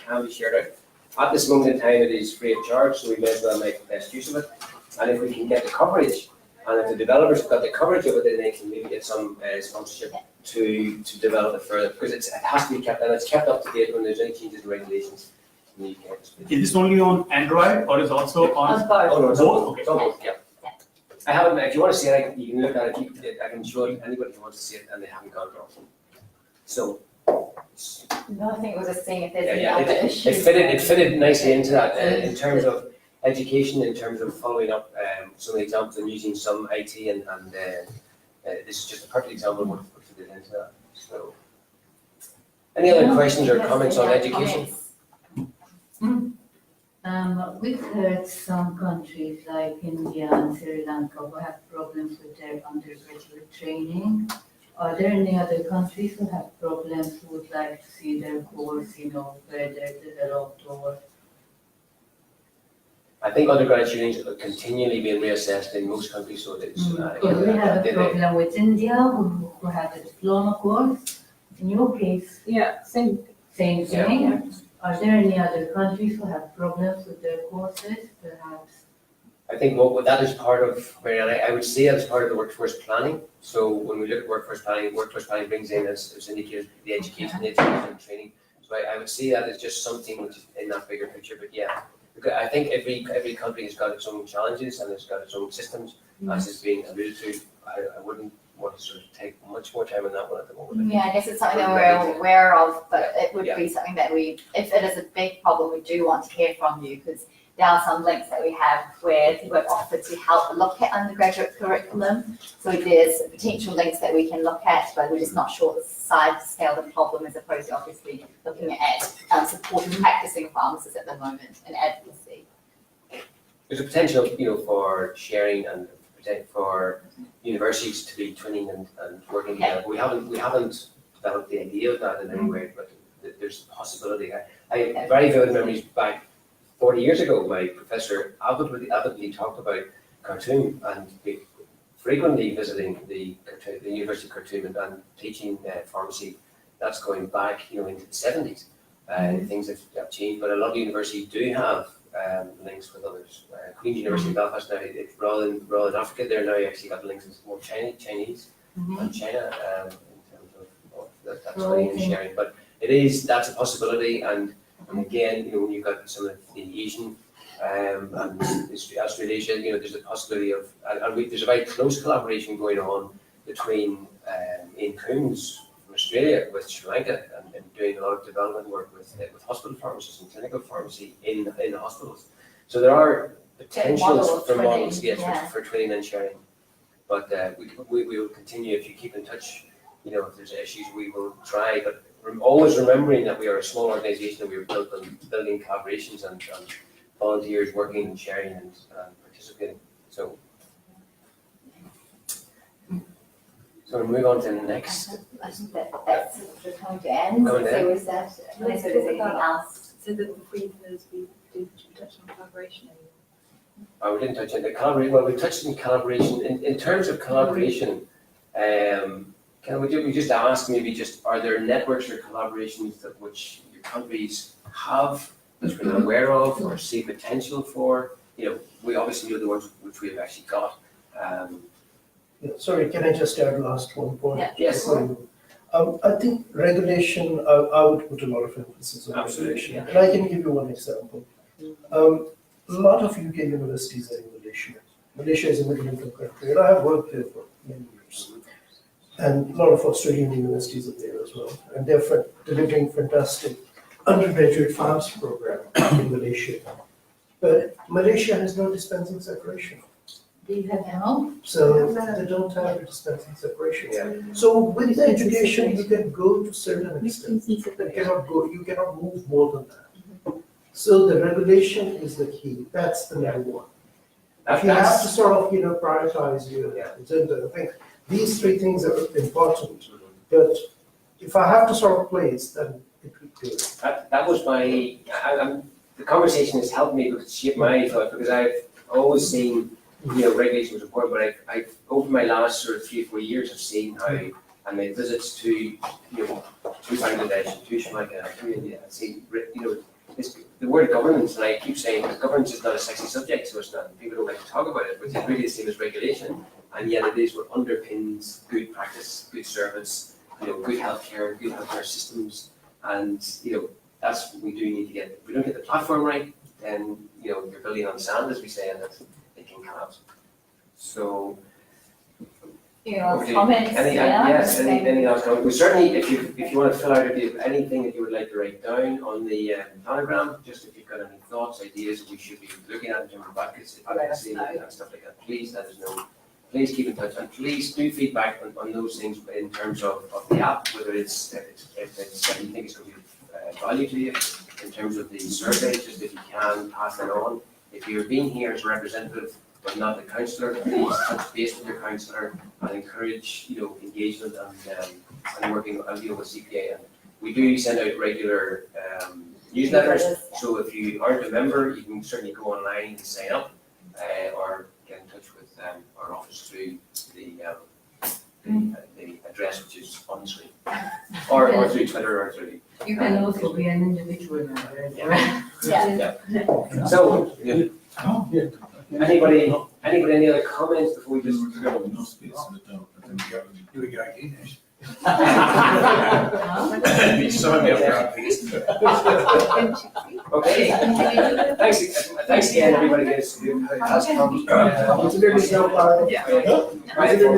can be shared out. At this moment in time, it is free of charge, so we may as well make the best use of it. And if we can get the coverage, and if the developers have got the coverage of it, then they can maybe get some sponsorship to develop it further, because it has to be kept, and it's kept up to date when there's any changes in regulations in the UK. Is this only on Android or is also on both? Oh no, it's on both. Okay. It's on both, yeah. I haven't. If you want to see it, you can look at it. I can show anybody who wants to see it, and they haven't gone wrong. So. No, I think we're just seeing if there's any Yeah, other issues. it fitted nicely into that in terms of education, in terms of following up some of the examples and using some IT, and this is just a perfect example of what fitted into that. So, any other questions or comments on education? We've heard some countries like India and Sri Lanka who have problems with their undergraduate training. Are there any other countries who have problems who would like to see their course, further developed or? I think undergraduate students are continually being reassessed in most countries, so it's. Because we have a problem with India who have a diploma course. In your case, Yeah, same. same thing. Are there any other countries who have problems with their courses, perhaps? I think that is part of, I would say that as part of the workforce planning. So when we look at workforce planning brings in, as indicated, the education and training. So I would see that as just something which is in that bigger picture. But yeah, I think every country has got its own challenges and it's got its own systems, as is being alluded to. I wouldn't want to sort of take much more time on that one at the moment. Yeah, I guess it's something that we're aware of, but it would be something that if it is a big problem, we do want to hear from you, because there are some links that we have where we've offered to help look at undergraduate curriculum. So there's potential links that we can look at, but we're just not sure the size scale of the problem, as opposed to obviously looking at supporting practicing pharmacists at the moment and advocacy. There's a potential, for sharing and for universities to be twinning and working together. We haven't developed the idea of that in any way, but there's a possibility. I have very vivid memories back 40 years ago. My professor avidly talked about Khartoum and frequently visiting the University of Khartoum and teaching pharmacy. That's going back, into the 70s. Things have changed, but a lot of universities do have links with others. Queen's University in Belfast now, it's rather than Africa, they're now actually got links with more Chinese and China in terms of that training and sharing. But that's a possibility, and again, when you've got some of the Asian and Australasia, there's a possibility of, there's a very close collaboration going on between Ian Coombs from Australia with Sri Lanka and doing a lot of development work with hospital pharmacists and clinical pharmacy in the hospitals. So there are potentials for models, for training and sharing. But we will continue. If you keep in touch, if there's issues, we will try. But always remembering that we are a small organisation and we were built on building collaborations and volunteers working and sharing and participating. So we'll move on to the next. I think that's coming to end. So is that, unless there's anything else? So that we did touch on collaboration. We didn't touch on the collaboration. Well, we touched on collaboration. In terms of collaboration, can we just ask are there networks or collaborations that which your countries have that we're not aware of or see potential for? We obviously know the ones which we have actually got. Sorry, can I just add last one point? Yeah. Yes. I think regulation, I would put a lot of emphasis on regulation. And I can give you one example. A lot of UK universities are in Malaysia. Malaysia is a middle-income country, and I have worked there for many years. And a lot of Australian universities are there as well. And they're delivering fantastic undergraduate pharmacy program in Malaysia. But Malaysia has no dispensing separation. Do you have help? So they don't have a dispensing separation. So with the education, you can go to certain extent. You cannot move more than that. So the regulation is the key. That's the number one. If you have to sort of, prioritize your agenda, I think these three things are important. But if I have to sort of place, then it would be. That was the conversation has helped me shape my thought, because I've always seen, regulation was important, but I've over my last sort of 3 or 4 years, I've seen how, and my visits to Bangladesh, to Sri Lanka, to India, I've seen, the word governance, and I keep saying that governance is not a sexy subject, so it's not, people don't like to talk about it, but it's really the same as regulation, and yet it is what underpins good practice, good service, good healthcare systems, and that's what we do need to get. If we don't get the platform right, then you're building on sand, as we say, and it can collapse. So. Comments? Any last comments? We certainly, if you want to fill out anything that you would like to write down on the planogram, just if you've got any thoughts, ideas that we should be looking at in terms of advocacy and stuff like that, please let us know. Please keep in touch, and please do feedback on those things in terms of the app, whether if you think it's going to be value to you, in terms of the survey, just if you can pass that on. If you're being here as a representative but not the counsellor. Please touch base with your counsellor and encourage, engagement and working with CPA. And we do send out regular newsletters, so if you aren't a member, you can certainly go online and sign up, or get in touch with our office through the address which is on the screen, or through Twitter or through. You can also be an individual member. Yeah. So, anybody any other comments before we just go? No space, here we go again. Okay. Thanks again, everybody. Has come. Consider this now part. Consider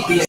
this